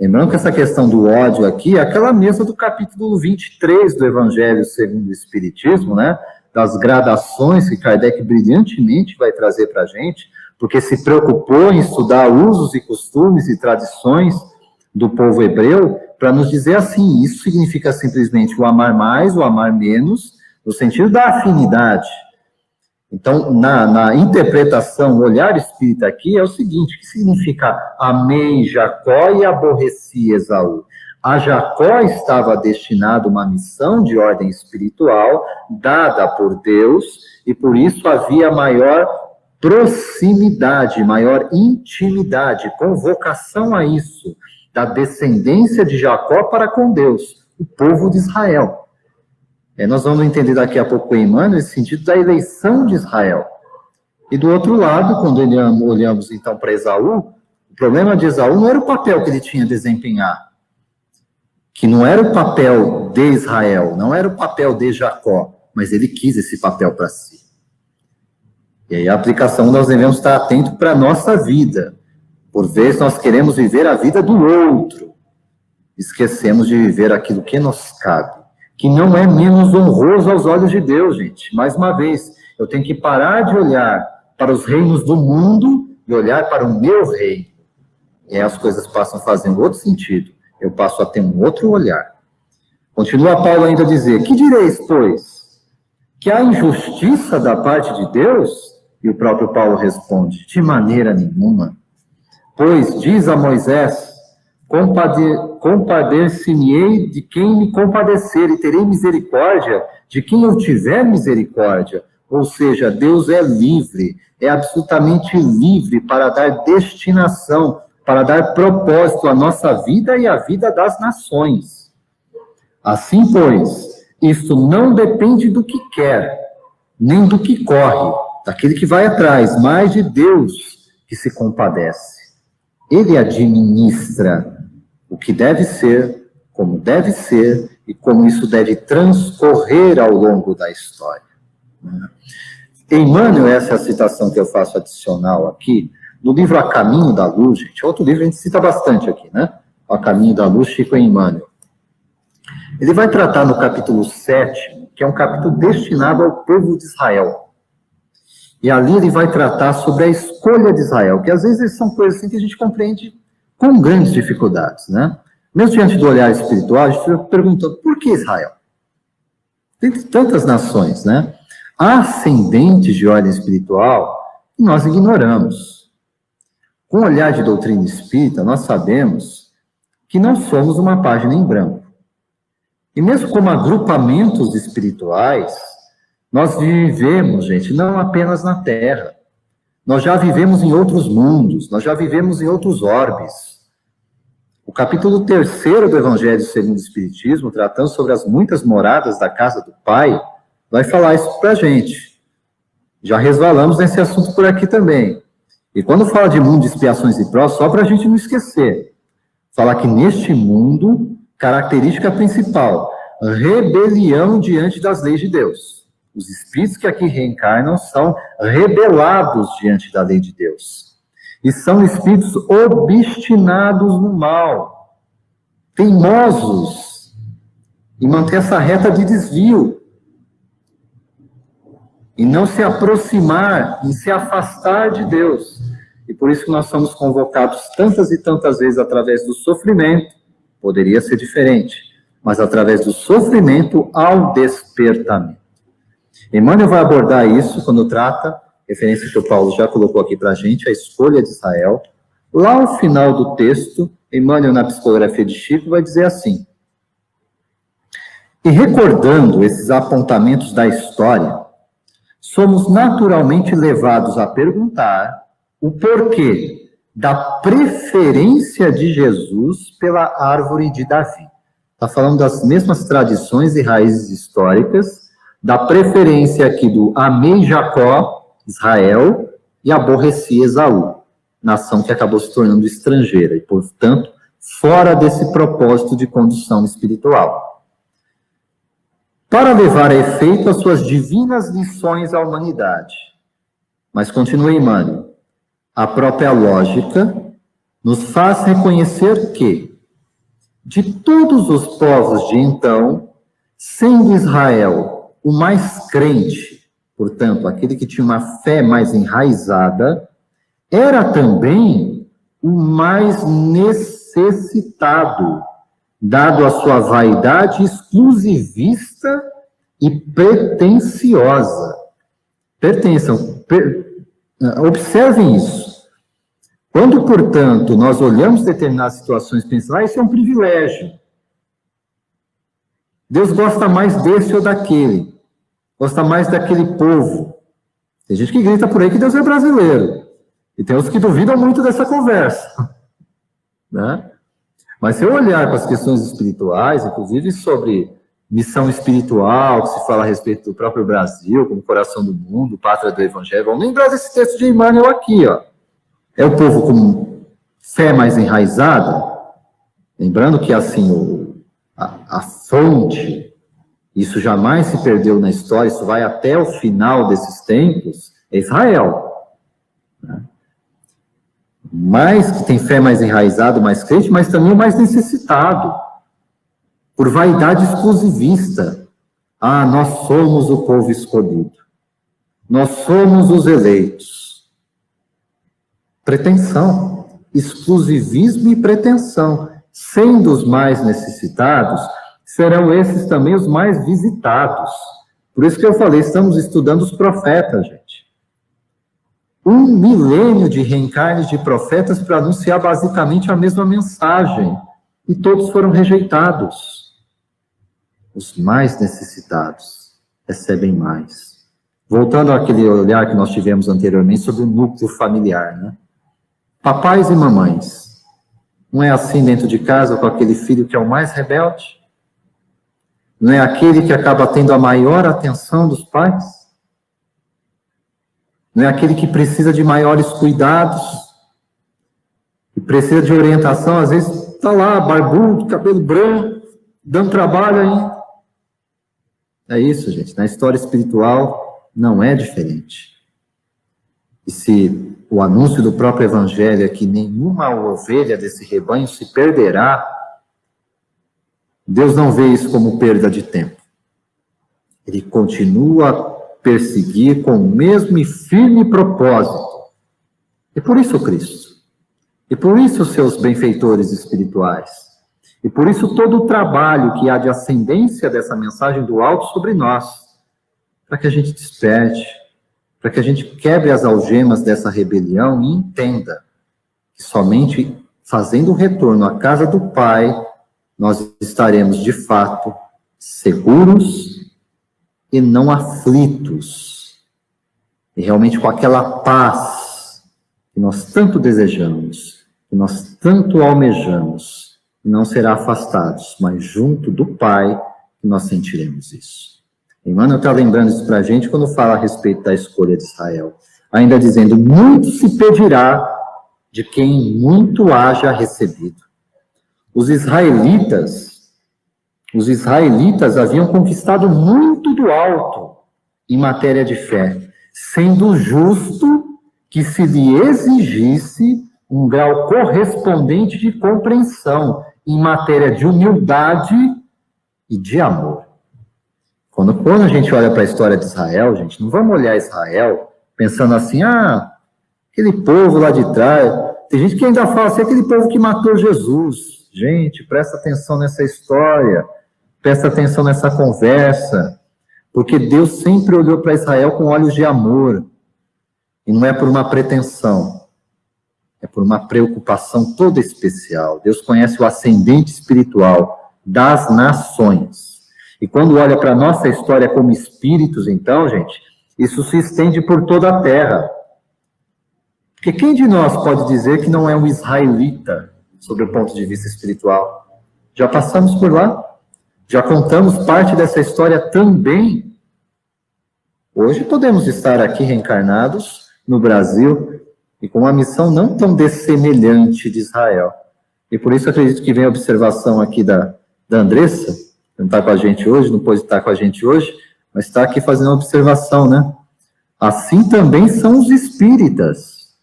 Lembrando que essa questão do ódio aqui é aquela mesma do capítulo 23 do Evangelho segundo o Espiritismo, né? Das gradações que Kardec brilhantemente vai trazer para a gente, porque se preocupou em estudar usos e costumes e tradições do povo hebreu, para nos dizer assim, isso significa simplesmente o amar mais, o amar menos, no sentido da afinidade. Então, na interpretação, o olhar espírita aqui é o seguinte, o que significa amei Jacó e aborreci Esaú? A Jacó estava destinado uma missão de ordem espiritual, dada por Deus, e por isso havia maior proximidade, maior intimidade, convocação a isso, da descendência de Jacó para com Deus, o povo de Israel. Nós vamos entender daqui a pouco em Emmanuel esse sentido da eleição de Israel. E do outro lado, quando olhamos então para Esaú, o problema de Esaú não era o papel que ele tinha a desempenhar, que não era o papel de Israel, não era o papel de Jacó, mas ele quis esse papel para si. E aí a aplicação nós devemos estar atentos para a nossa vida. Por vezes nós queremos viver a vida do outro, esquecemos de viver aquilo que nos cabe, que não é menos honroso aos olhos de Deus, gente. Mais uma vez, eu tenho que parar de olhar para os reinos do mundo e olhar para o meu reino. E aí as coisas passam a fazer um outro sentido. Eu passo a ter um outro olhar. Continua Paulo ainda a dizer, que direis, pois? Que há injustiça da parte de Deus? E o próprio Paulo responde, de maneira nenhuma. Pois diz a Moisés, compadecer-me-ei de quem me compadecer, e terei misericórdia de quem eu tiver misericórdia. Ou seja, Deus é livre, é absolutamente livre para dar destinação, para dar propósito à nossa vida e à vida das nações. Assim, pois, isto não depende do que quer, nem do que corre, daquele que vai atrás, mas de Deus que se compadece. Ele administra o que deve ser, como deve ser, e como isso deve transcorrer ao longo da história. Emmanuel, essa é a citação que eu faço adicional aqui, no livro A Caminho da Luz, gente, outro livro a gente cita bastante aqui, né? A Caminho da Luz, Chico Emmanuel. Ele vai tratar no capítulo 7, que é um capítulo destinado ao povo de Israel. E ali ele vai tratar sobre a escolha de Israel, que às vezes são coisas assim que a gente compreende com grandes dificuldades, né? Mesmo diante do olhar espiritual, a gente fica perguntando, por que Israel? Tem tantas nações, né? Há ascendentes de ordem espiritual que nós ignoramos. Com o olhar de doutrina espírita, nós sabemos que não somos uma página em branco. E mesmo como agrupamentos espirituais, nós vivemos, gente, não apenas na Terra. Nós já vivemos em outros mundos, nós já vivemos em outros orbes. O capítulo 3º do Evangelho segundo o Espiritismo, tratando sobre as muitas moradas da casa do Pai, vai falar isso pra gente. Já resvalamos nesse assunto por aqui também. E quando fala de mundo de expiações e provas, só para a gente não esquecer, fala que neste mundo, característica principal, rebelião diante das leis de Deus. Os espíritos que aqui reencarnam são rebelados diante da lei de Deus. E são espíritos obstinados no mal, teimosos em manter essa reta de desvio, e não se aproximar, em se afastar de Deus. E por isso que nós somos convocados tantas e tantas vezes através do sofrimento, poderia ser diferente, mas através do sofrimento ao despertamento. Emmanuel vai abordar isso quando trata, referência que o Paulo já colocou aqui para a gente, a escolha de Israel. Lá ao final do texto, Emmanuel, na psicografia de Chico, vai dizer assim: e recordando esses apontamentos da história, somos naturalmente levados a perguntar o porquê da preferência de Jesus pela árvore de Davi. Está falando das mesmas tradições e raízes históricas, da preferência aqui do amei Jacó, Israel, e aborreci Esaú, nação que acabou se tornando estrangeira e, portanto, fora desse propósito de condução espiritual. Para levar a efeito as suas divinas lições à humanidade. Mas continua Emmanuel, a própria lógica nos faz reconhecer que, de todos os povos de então, sendo Israel o mais crente, portanto, aquele que tinha uma fé mais enraizada, era também o mais necessitado, dado a sua vaidade exclusivista e pretensiosa. Observem isso. Quando, portanto, nós olhamos determinadas situações e pensamos, isso é um privilégio. Deus gosta mais desse ou daquele. Gosta mais daquele povo. Tem gente que grita por aí que Deus é brasileiro. E tem outros que duvidam muito dessa conversa. Né? Mas se eu olhar para as questões espirituais, inclusive sobre missão espiritual, que se fala a respeito do próprio Brasil, como coração do mundo, pátria do Evangelho, vamos lembrar desse texto de Emmanuel aqui, ó. É o povo com fé mais enraizada, lembrando que, assim, a fonte, isso jamais se perdeu na história, isso vai até o final desses tempos, é Israel. Né? Mais que tem fé mais enraizada, mais crente, mas também o mais necessitado, por vaidade exclusivista. Ah, nós somos o povo escolhido, nós somos os eleitos. Pretensão, exclusivismo e pretensão. Sendo os mais necessitados, serão esses também os mais visitados. Por isso que eu falei, estamos estudando os profetas, gente. 1 milênio de reencarnes de profetas para anunciar basicamente a mesma mensagem. E todos foram rejeitados. Os mais necessitados recebem mais. Voltando àquele olhar que nós tivemos anteriormente sobre o núcleo familiar, né? Papais e mamães, não é assim dentro de casa com aquele filho que é o mais rebelde? Não é aquele que acaba tendo a maior atenção dos pais? Não é aquele que precisa de maiores cuidados? Que precisa de orientação? Às vezes está lá, barbudo, cabelo branco, dando trabalho ainda. É isso, gente. Na história espiritual não é diferente. E se o anúncio do próprio Evangelho é que nenhuma ovelha desse rebanho se perderá, Deus não vê isso como perda de tempo. Ele continua a perseguir com o mesmo e firme propósito. E por isso Cristo. E por isso os seus benfeitores espirituais. E por isso todo o trabalho que há de ascendência dessa mensagem do alto sobre nós, para que a gente desperte, para que a gente quebre as algemas dessa rebelião e entenda que somente fazendo o retorno à casa do Pai, nós estaremos de fato seguros e não aflitos, e realmente com aquela paz que nós tanto desejamos, que nós tanto almejamos, e não será afastados, mas junto do Pai que nós sentiremos isso. Emmanuel está lembrando isso para a gente quando fala a respeito da escolha de Israel, ainda dizendo, muito se pedirá de quem muito haja recebido. Os israelitas haviam conquistado muito do alto em matéria de fé, sendo justo que se lhe exigisse um grau correspondente de compreensão em matéria de humildade e de amor. Quando a gente olha para a história de Israel, gente, não vamos olhar Israel pensando assim, aquele povo lá de trás. Tem gente que ainda fala assim, aquele povo que matou Jesus. Gente, presta atenção nessa história, presta atenção nessa conversa, porque Deus sempre olhou para Israel com olhos de amor, e não é por uma pretensão, é por uma preocupação toda especial. Deus conhece o ascendente espiritual das nações. E quando olha para a nossa história como espíritos, então, gente, isso se estende por toda a terra. Porque quem de nós pode dizer que não é um israelita, sob o ponto de vista espiritual? Já passamos por lá, já contamos parte dessa história também. Hoje podemos estar aqui reencarnados no Brasil e com uma missão não tão dessemelhante de Israel. E por isso acredito que vem a observação aqui da Andressa, que não está com a gente hoje, não pôde estar com a gente hoje, mas está aqui fazendo uma observação, né? Assim também são os espíritas,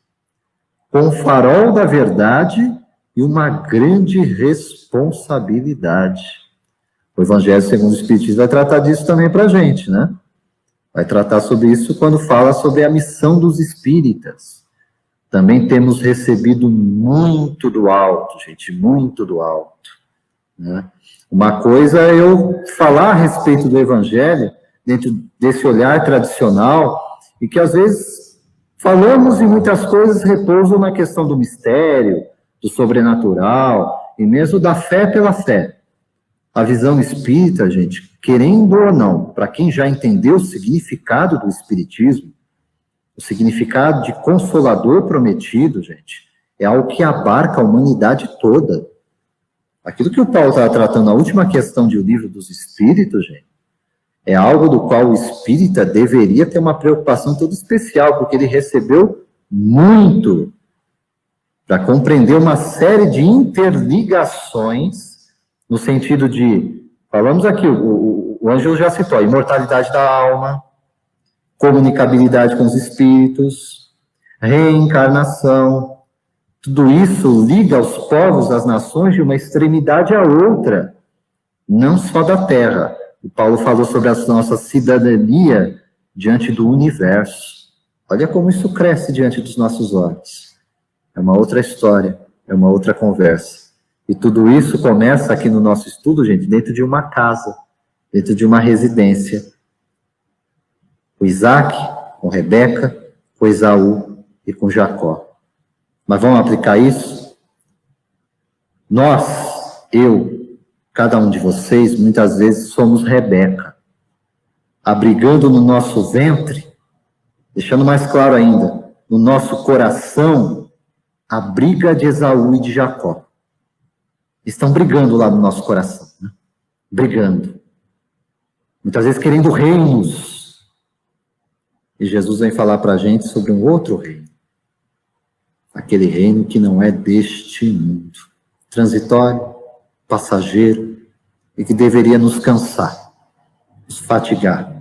com o farol da verdade e uma grande responsabilidade. O Evangelho segundo o Espiritismo vai tratar disso também para a gente, né? Vai tratar sobre isso quando fala sobre a missão dos espíritas. Também temos recebido muito do alto, gente, muito do alto, né? Uma coisa é eu falar a respeito do Evangelho, dentro desse olhar tradicional, e que às vezes falamos e muitas coisas repousam na questão do mistério, do sobrenatural, e mesmo da fé pela fé. A visão espírita, gente, querendo ou não, para quem já entendeu o significado do espiritismo, o significado de consolador prometido, gente, é algo que abarca a humanidade toda. Aquilo que o Paulo estava tratando na última questão de O Livro dos Espíritos, gente, é algo do qual o espírita deveria ter uma preocupação toda especial, porque ele recebeu muito para compreender uma série de interligações, no sentido de, falamos aqui, o Ângelo já citou, a imortalidade da alma, comunicabilidade com os espíritos, reencarnação. Tudo isso liga os povos, as nações, de uma extremidade à outra, não só da Terra. O Paulo falou sobre a nossa cidadania diante do universo. Olha como isso cresce diante dos nossos olhos. É uma outra história, é uma outra conversa. E tudo isso começa aqui no nosso estudo, gente, dentro de uma casa, dentro de uma residência. Com Isaac, com Rebeca, com Esaú e com Jacó. Mas vamos aplicar isso? Nós, eu, cada um de vocês, muitas vezes somos Rebeca, abrigando no nosso ventre Deixando mais claro ainda, no nosso coração, a briga de Esaú e de Jacó. Estão brigando lá no nosso coração, né? Brigando. Muitas vezes querendo reinos. E Jesus vem falar para a gente sobre um outro reino. Aquele reino que não é deste mundo. Transitório, passageiro, e que deveria nos cansar, nos fatigar.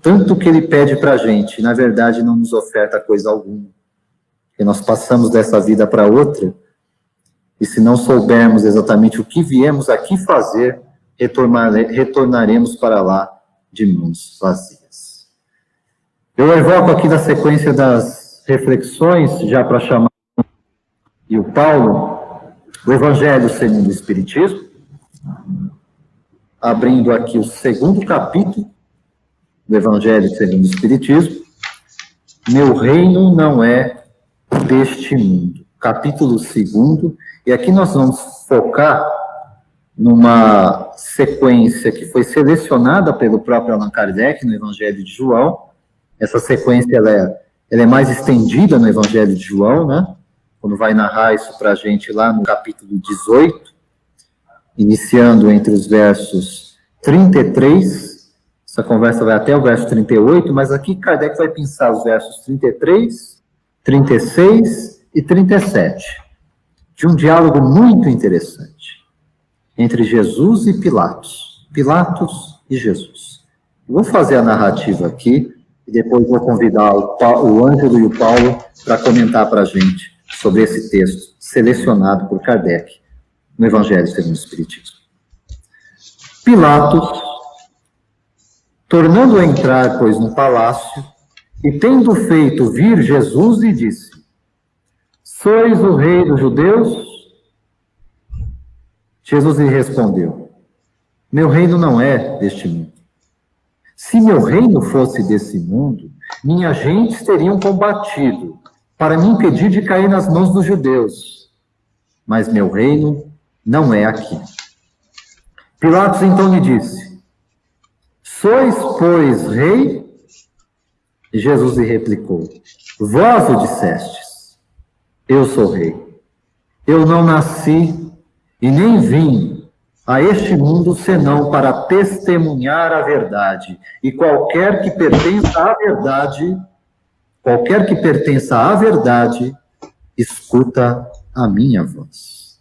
Tanto que ele pede para a gente, na verdade não nos oferta coisa alguma. Porque nós passamos dessa vida para outra, e se não soubermos exatamente o que viemos aqui fazer, retornaremos para lá de mãos vazias. Eu evoco aqui na sequência das reflexões, já para chamar e o Paulo, o Evangelho segundo o Espiritismo, abrindo aqui o 2º capítulo do Evangelho segundo o Espiritismo, meu reino não é deste mundo. Capítulo 2º, e aqui nós vamos focar numa sequência que foi selecionada pelo próprio Allan Kardec no Evangelho de João. Essa sequência ela é mais estendida no Evangelho de João, né? Quando vai narrar isso para a gente lá no capítulo 18, iniciando entre os versos 33, essa conversa vai até o verso 38, mas aqui Kardec vai pensar os versos 33, 36 e 37, de um diálogo muito interessante entre Jesus e Pilatos. Pilatos e Jesus. Eu vou fazer a narrativa aqui e depois vou convidar o Ângelo e o Paulo para comentar para a gente sobre esse texto selecionado por Kardec no Evangelho segundo o Espiritismo. Pilatos, tornando a entrar, pois, no palácio, e tendo feito vir Jesus, lhe disse: sois o rei dos judeus? Jesus lhe respondeu: meu reino não é deste mundo. Se meu reino fosse desse mundo, minhas gentes teriam combatido para me impedir de cair nas mãos dos judeus. Mas meu reino não é aqui. Pilatos então lhe disse: sois, pois, rei? E Jesus lhe replicou: vós o dissestes. Eu sou rei. Eu não nasci e nem vim a este mundo senão para testemunhar a verdade. E qualquer que pertença à verdade, escuta a minha voz.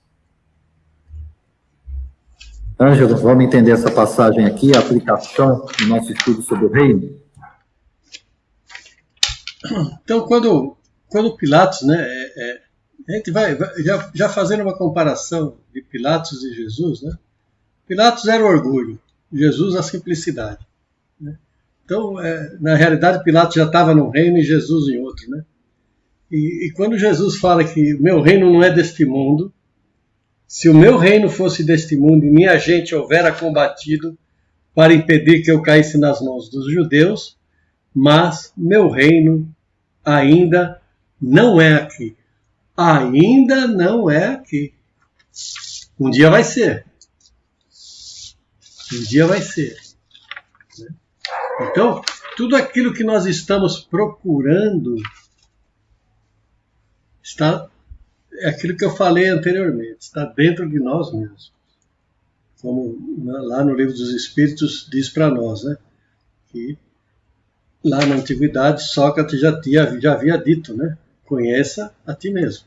Ângelo, vamos entender essa passagem aqui, a aplicação do nosso estudo sobre o reino? Então, quando Pilatos, né, a gente vai já fazendo uma comparação de Pilatos e Jesus, né? Pilatos era o orgulho, Jesus a simplicidade, né? Então, na realidade, Pilatos já estava num reino e Jesus em outro, né? E quando Jesus fala que meu reino não é deste mundo, se o meu reino fosse deste mundo e minha gente houvera combatido para impedir que eu caísse nas mãos dos judeus, mas meu reino ainda não é aqui. Ainda não é aqui. Um dia vai ser. Um dia vai ser. Então, tudo aquilo que nós estamos procurando é aquilo que eu falei anteriormente, está dentro de nós mesmos. Como lá no Livro dos Espíritos diz para nós, né? Que lá na antiguidade Sócrates já havia dito, né? Conheça a ti mesmo.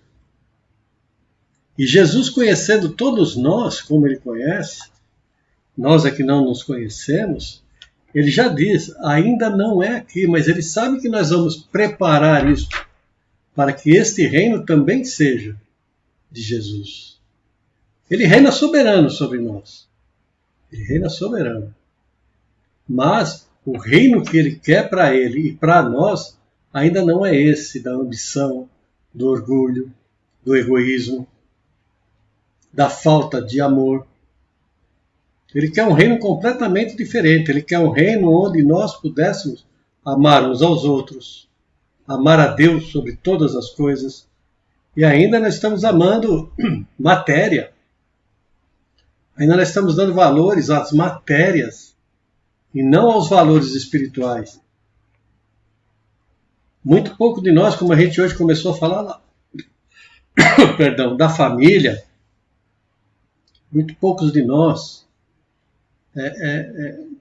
E Jesus, conhecendo todos nós como ele conhece, nós é que não nos conhecemos, ele já diz, ainda não é aqui, mas ele sabe que nós vamos preparar isso para que este reino também seja de Jesus. Ele reina soberano sobre nós. Ele reina soberano. Mas o reino que ele quer para ele e para nós ainda não é esse da ambição, do orgulho, do egoísmo, da falta de amor. Ele quer um reino completamente diferente. Ele quer um reino onde nós pudéssemos amar uns aos outros, amar a Deus sobre todas as coisas. E ainda nós estamos amando matéria. Ainda nós estamos dando valores às matérias e não aos valores espirituais. Muito pouco de nós, como a gente hoje começou a falar lá, perdão, da família, muito poucos de nós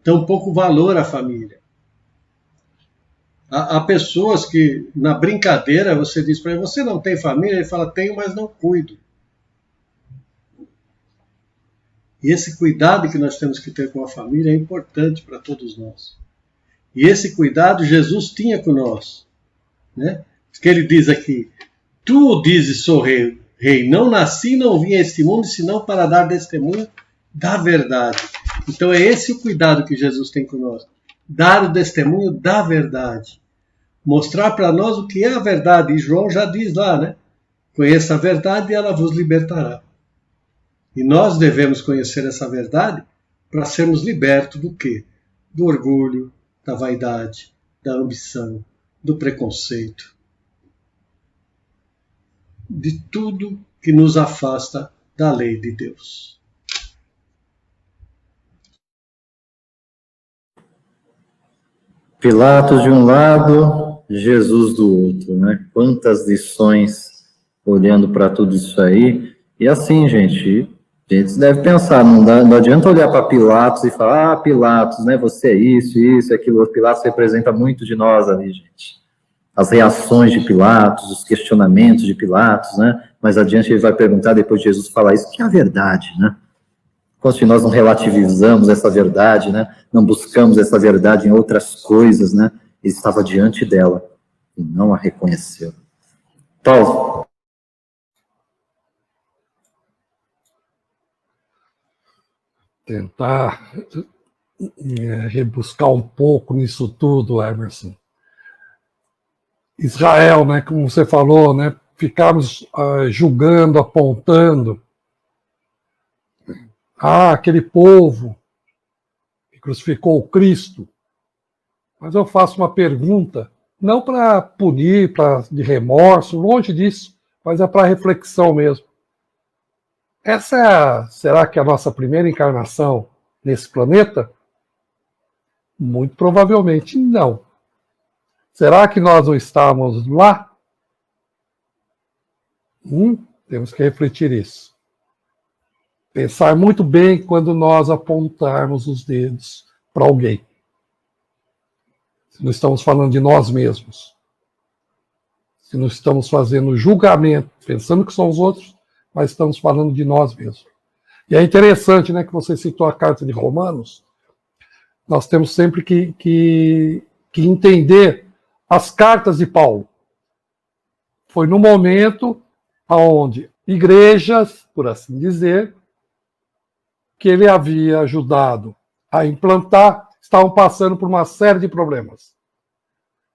dão pouco valor à família. Há pessoas que, na brincadeira, você diz para ele, você não tem família? Ele fala, tenho, mas não cuido. E esse cuidado que nós temos que ter com a família é importante para todos nós. E esse cuidado Jesus tinha com nós. Né? Que ele diz aqui, tu dizes, sou rei, não nasci, não vim a este mundo, senão para dar testemunho da verdade. Então é esse o cuidado que Jesus tem com nós. Dar o testemunho da verdade. Mostrar para nós o que é a verdade. E João já diz lá, né? Conheça a verdade e ela vos libertará. E nós devemos conhecer essa verdade para sermos libertos do quê? Do orgulho, da vaidade, da ambição, do preconceito. De tudo que nos afasta da lei de Deus. Pilatos de um lado, Jesus do outro, né? Quantas lições olhando para tudo isso aí. E assim, gente, a gente deve pensar, não adianta olhar para Pilatos e falar, Pilatos, né? Você é isso, aquilo. Pilatos representa muito de nós ali, gente. As reações de Pilatos, os questionamentos de Pilatos, né? Mais adiante ele vai perguntar, depois de Jesus falar isso, que é a verdade, né? Como se nós não relativizamos essa verdade, né? Não buscamos essa verdade em outras coisas, né? Ele estava diante dela e não a reconheceu. Paulo. Tentar rebuscar um pouco nisso tudo, Emerson. Israel, né, como você falou, né, ficarmos julgando, apontando. Aquele povo que crucificou o Cristo. Mas eu faço uma pergunta, não para punir, de remorso, longe disso, mas é para reflexão mesmo. Será que é a nossa primeira encarnação nesse planeta? Muito provavelmente não. Será que nós não estávamos lá? Temos que refletir isso. Pensar muito bem quando nós apontarmos os dedos para alguém. Se não estamos falando de nós mesmos. Se não estamos fazendo julgamento, pensando que são os outros, mas estamos falando de nós mesmos. E é interessante, né, que você citou a carta de Romanos. Nós temos sempre que entender as cartas de Paulo. Foi no momento onde igrejas, por assim dizer, que ele havia ajudado a implantar, estavam passando por uma série de problemas.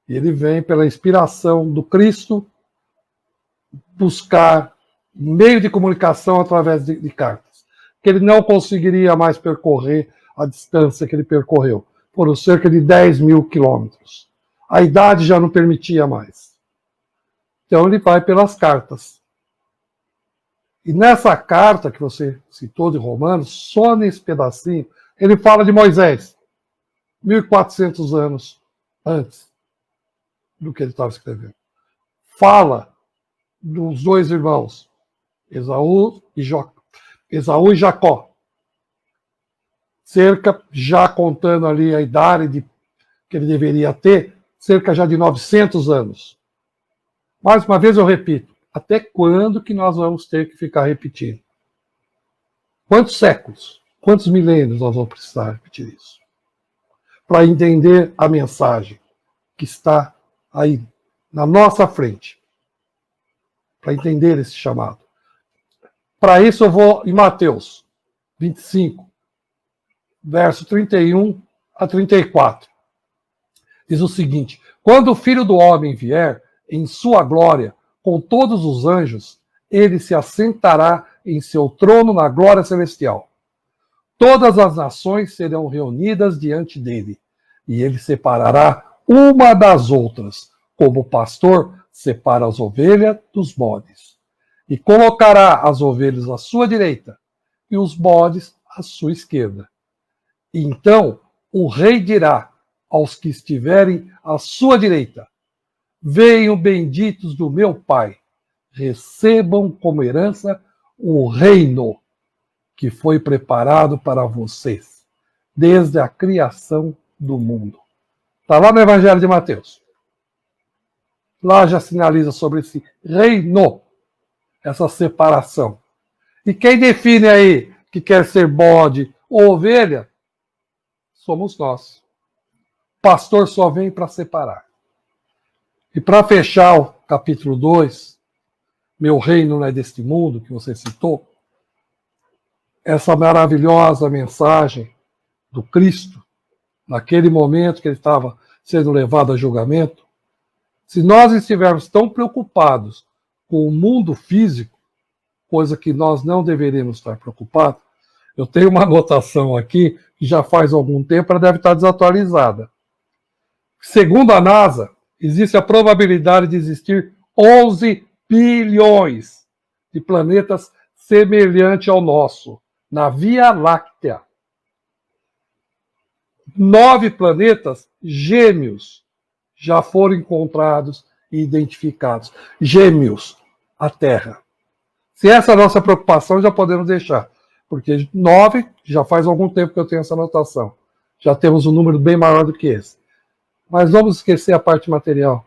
E ele vem, pela inspiração do Cristo, buscar meio de comunicação através de cartas, que ele não conseguiria mais percorrer a distância que ele percorreu. Foram cerca de 10.000 quilômetros. A idade já não permitia mais. Então ele vai pelas cartas. E nessa carta que você citou de Romanos, só nesse pedacinho, ele fala de Moisés, 1.400 anos antes do que ele estava escrevendo. Fala dos dois irmãos, Esaú e Jacó. Já contando ali a idade que ele deveria ter, cerca já de 900 anos. Mais uma vez eu repito, até quando que nós vamos ter que ficar repetindo? Quantos séculos, quantos milênios nós vamos precisar repetir isso? Para entender a mensagem que está aí, na nossa frente. Para entender esse chamado. Para isso eu vou em Mateus 25, verso 31 a 34. Diz o seguinte: quando o Filho do Homem vier em sua glória, com todos os anjos, ele se assentará em seu trono na glória celestial. Todas as nações serão reunidas diante dele, e ele separará uma das outras, como o pastor separa as ovelhas dos bodes. E colocará as ovelhas à sua direita, e os bodes à sua esquerda. E então o rei dirá aos que estiverem à sua direita: venham benditos do meu Pai, recebam como herança o reino que foi preparado para vocês, desde a criação do mundo. Está lá no Evangelho de Mateus. Lá já sinaliza sobre esse reino, essa separação. E quem define aí que quer ser bode ou ovelha? Somos nós. O pastor só vem para separar. E para fechar o capítulo 2, meu reino não é deste mundo, que você citou, essa maravilhosa mensagem do Cristo, naquele momento que ele estava sendo levado a julgamento, se nós estivermos tão preocupados com o mundo físico, coisa que nós não deveríamos estar preocupados, eu tenho uma anotação aqui, que já faz algum tempo, ela deve estar desatualizada. Segundo a NASA, existe a probabilidade de existir 11 bilhões de planetas semelhantes ao nosso, na Via Láctea. 9 planetas gêmeos já foram encontrados e identificados. Gêmeos, a Terra. Se essa é a nossa preocupação, já podemos deixar. Porque 9, já faz algum tempo que eu tenho essa anotação. Já temos um número bem maior do que esse. Mas vamos esquecer a parte material.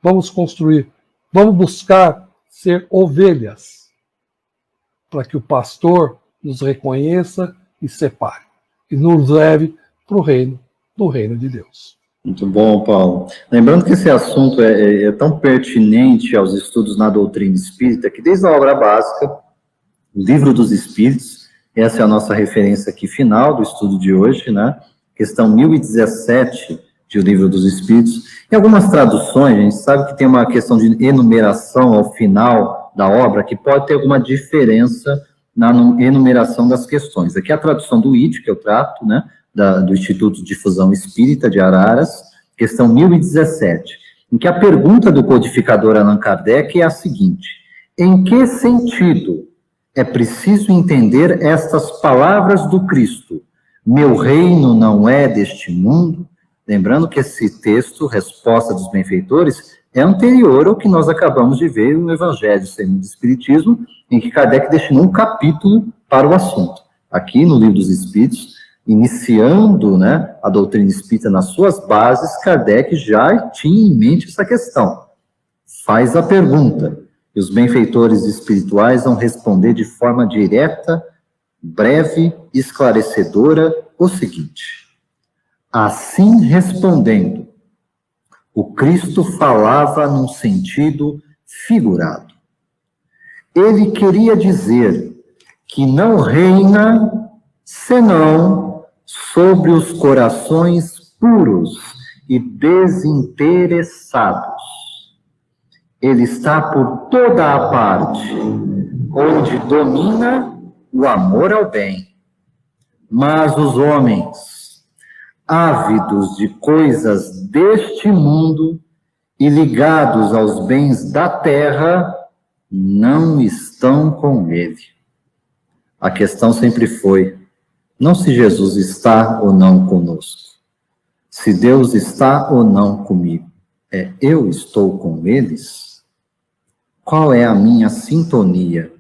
Vamos construir. Vamos buscar ser ovelhas. Para que o pastor nos reconheça e separe. E nos leve para o reino, do reino de Deus. Muito bom, Paulo. Lembrando que esse assunto é tão pertinente aos estudos na doutrina espírita, que desde a obra básica, o Livro dos Espíritos, essa é a nossa referência aqui final do estudo de hoje, né? Questão 1017 de O Livro dos Espíritos. Em algumas traduções, a gente sabe que tem uma questão de enumeração ao final da obra, que pode ter alguma diferença na enumeração das questões. Aqui é a tradução do IT, que eu trato, né? Do Instituto de Difusão Espírita de Araras, questão 1017, em que a pergunta do codificador Allan Kardec é a seguinte: em que sentido é preciso entender estas palavras do Cristo? Meu reino não é deste mundo? Lembrando que esse texto, Resposta dos Benfeitores, é anterior ao que nós acabamos de ver no Evangelho segundo o Espiritismo, em que Kardec destinou um capítulo para o assunto. Aqui no Livro dos Espíritos, iniciando, né, a doutrina espírita nas suas bases, Kardec já tinha em mente essa questão. Faz a pergunta, e os benfeitores espirituais vão responder de forma direta, breve, esclarecedora, o seguinte: assim respondendo, o Cristo falava num sentido figurado. Ele queria dizer que não reina senão sobre os corações puros e desinteressados. Ele está por toda a parte, onde domina o amor ao bem. Mas os homens, ávidos de coisas deste mundo e ligados aos bens da terra, não estão com ele. A questão sempre foi: não se Jesus está ou não conosco, se Deus está ou não comigo, eu estou com eles? Qual é a minha sintonia?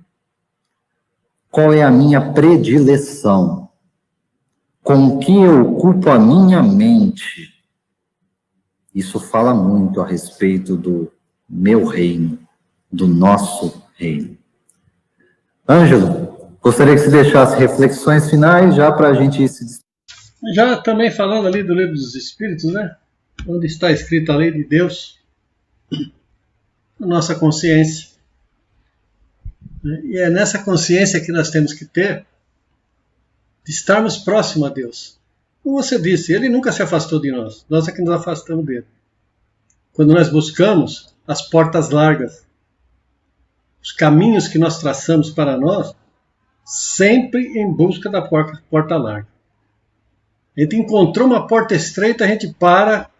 Qual é a minha predileção? Com que eu ocupo a minha mente? Isso fala muito a respeito do meu reino, do nosso reino. Ângelo, gostaria que você deixasse reflexões finais já para a gente se... Já também falando ali do Livro dos Espíritos, né? Onde está escrita a lei de Deus, a nossa consciência. E é nessa consciência que nós temos que ter de estarmos próximos a Deus. Como você disse, Ele nunca se afastou de nós, nós é que nos afastamos dele. Quando nós buscamos as portas largas, os caminhos que nós traçamos para nós, sempre em busca da porta larga. A gente encontrou uma porta estreita, a gente para,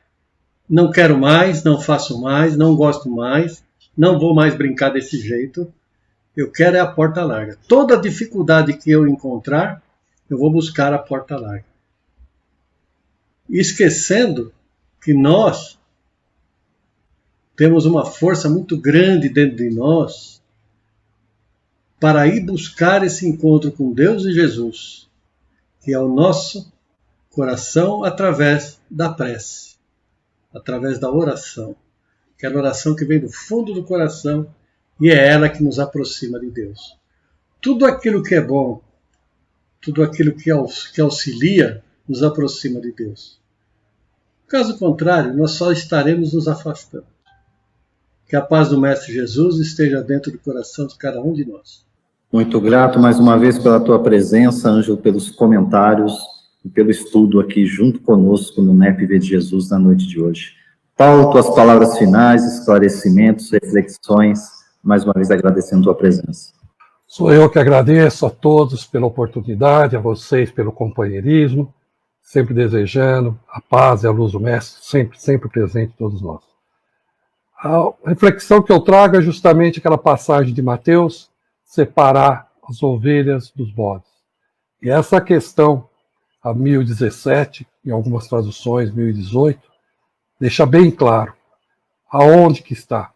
não quero mais, não faço mais, não gosto mais, não vou mais brincar desse jeito, eu quero é a porta larga. Toda dificuldade que eu encontrar, eu vou buscar a porta larga. Esquecendo que nós temos uma força muito grande dentro de nós para ir buscar esse encontro com Deus e Jesus, que é o nosso coração através da prece, através da oração. Aquela oração que vem do fundo do coração e é ela que nos aproxima de Deus. Tudo aquilo que é bom, tudo aquilo que auxilia, nos aproxima de Deus. Caso contrário, nós só estaremos nos afastando. Que a paz do Mestre Jesus esteja dentro do coração de cada um de nós. Muito grato mais uma vez pela tua presença, Ângelo, pelos comentários e pelo estudo aqui junto conosco no NEP Ver de Jesus na noite de hoje. Paulo, tuas palavras finais, esclarecimentos, reflexões, mais uma vez agradecendo a tua presença. Sou eu que agradeço a todos pela oportunidade, a vocês pelo companheirismo, sempre desejando a paz e a luz do Mestre, sempre presente em todos nós. A reflexão que eu trago é justamente aquela passagem de Mateus, separar as ovelhas dos bodes. E essa questão, a 1017, em algumas traduções, 1018, deixa bem claro aonde que está.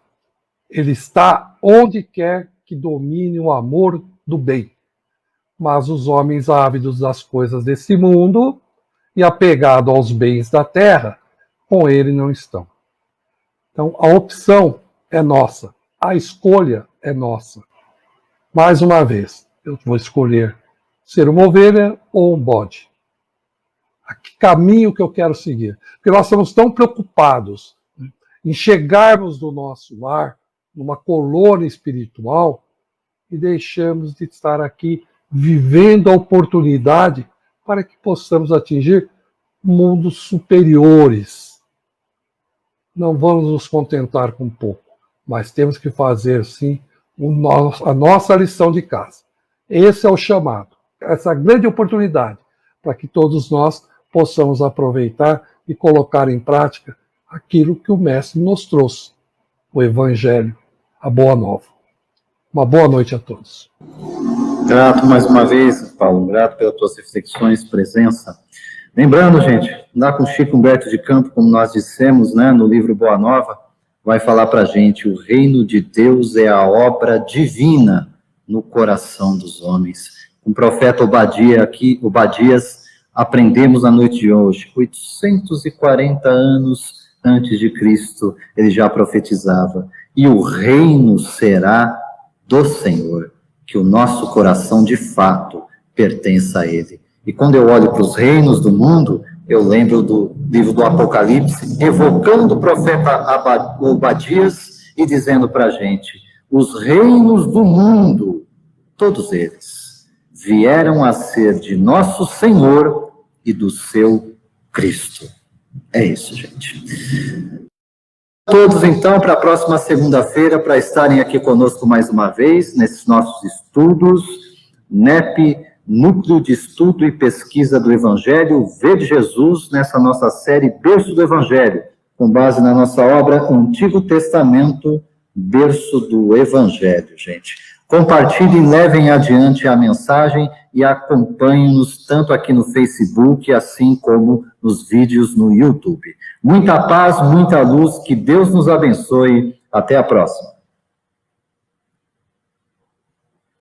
Ele está onde quer que domine o amor do bem. Mas os homens ávidos das coisas desse mundo e apegados aos bens da terra, com ele não estão. Então, a opção é nossa, a escolha é nossa. Mais uma vez, eu vou escolher ser uma ovelha ou um bode. A que caminho que eu quero seguir? Porque nós estamos tão preocupados em chegarmos do nosso lar, numa colônia espiritual, e deixamos de estar aqui vivendo a oportunidade para que possamos atingir mundos superiores. Não vamos nos contentar com pouco, mas temos que fazer, sim, a nossa lição de casa. Esse é o chamado, essa grande oportunidade, para que todos nós possamos aproveitar e colocar em prática aquilo que o Mestre nos trouxe, o Evangelho, a Boa Nova. Uma boa noite a todos. Grato mais uma vez, Paulo, grato pelas tuas reflexões, presença. Lembrando, gente, lá com Chico Humberto de Campos, como nós dissemos, né, no livro Boa Nova, vai falar para a gente: o reino de Deus é a obra divina no coração dos homens. Com o profeta Obadias, aprendemos na noite de hoje, 840 anos antes de Cristo, ele já profetizava: e o reino será do Senhor, que o nosso coração de fato pertença a ele. E quando eu olho para os reinos do mundo, eu lembro do livro do Apocalipse, evocando o profeta Obadias e dizendo para a gente: os reinos do mundo, todos eles, vieram a ser de nosso Senhor e do seu Cristo. É isso, gente. Todos, então, para a próxima segunda-feira, para estarem aqui conosco mais uma vez, nesses nossos estudos, NEP, Núcleo de Estudo e Pesquisa do Evangelho, Ver de Jesus, nessa nossa série Berço do Evangelho, com base na nossa obra Antigo Testamento, Berço do Evangelho, gente. Compartilhem, levem adiante a mensagem e acompanhem-nos tanto aqui no Facebook, assim como nos vídeos no YouTube. Muita paz, muita luz, que Deus nos abençoe. Até a próxima.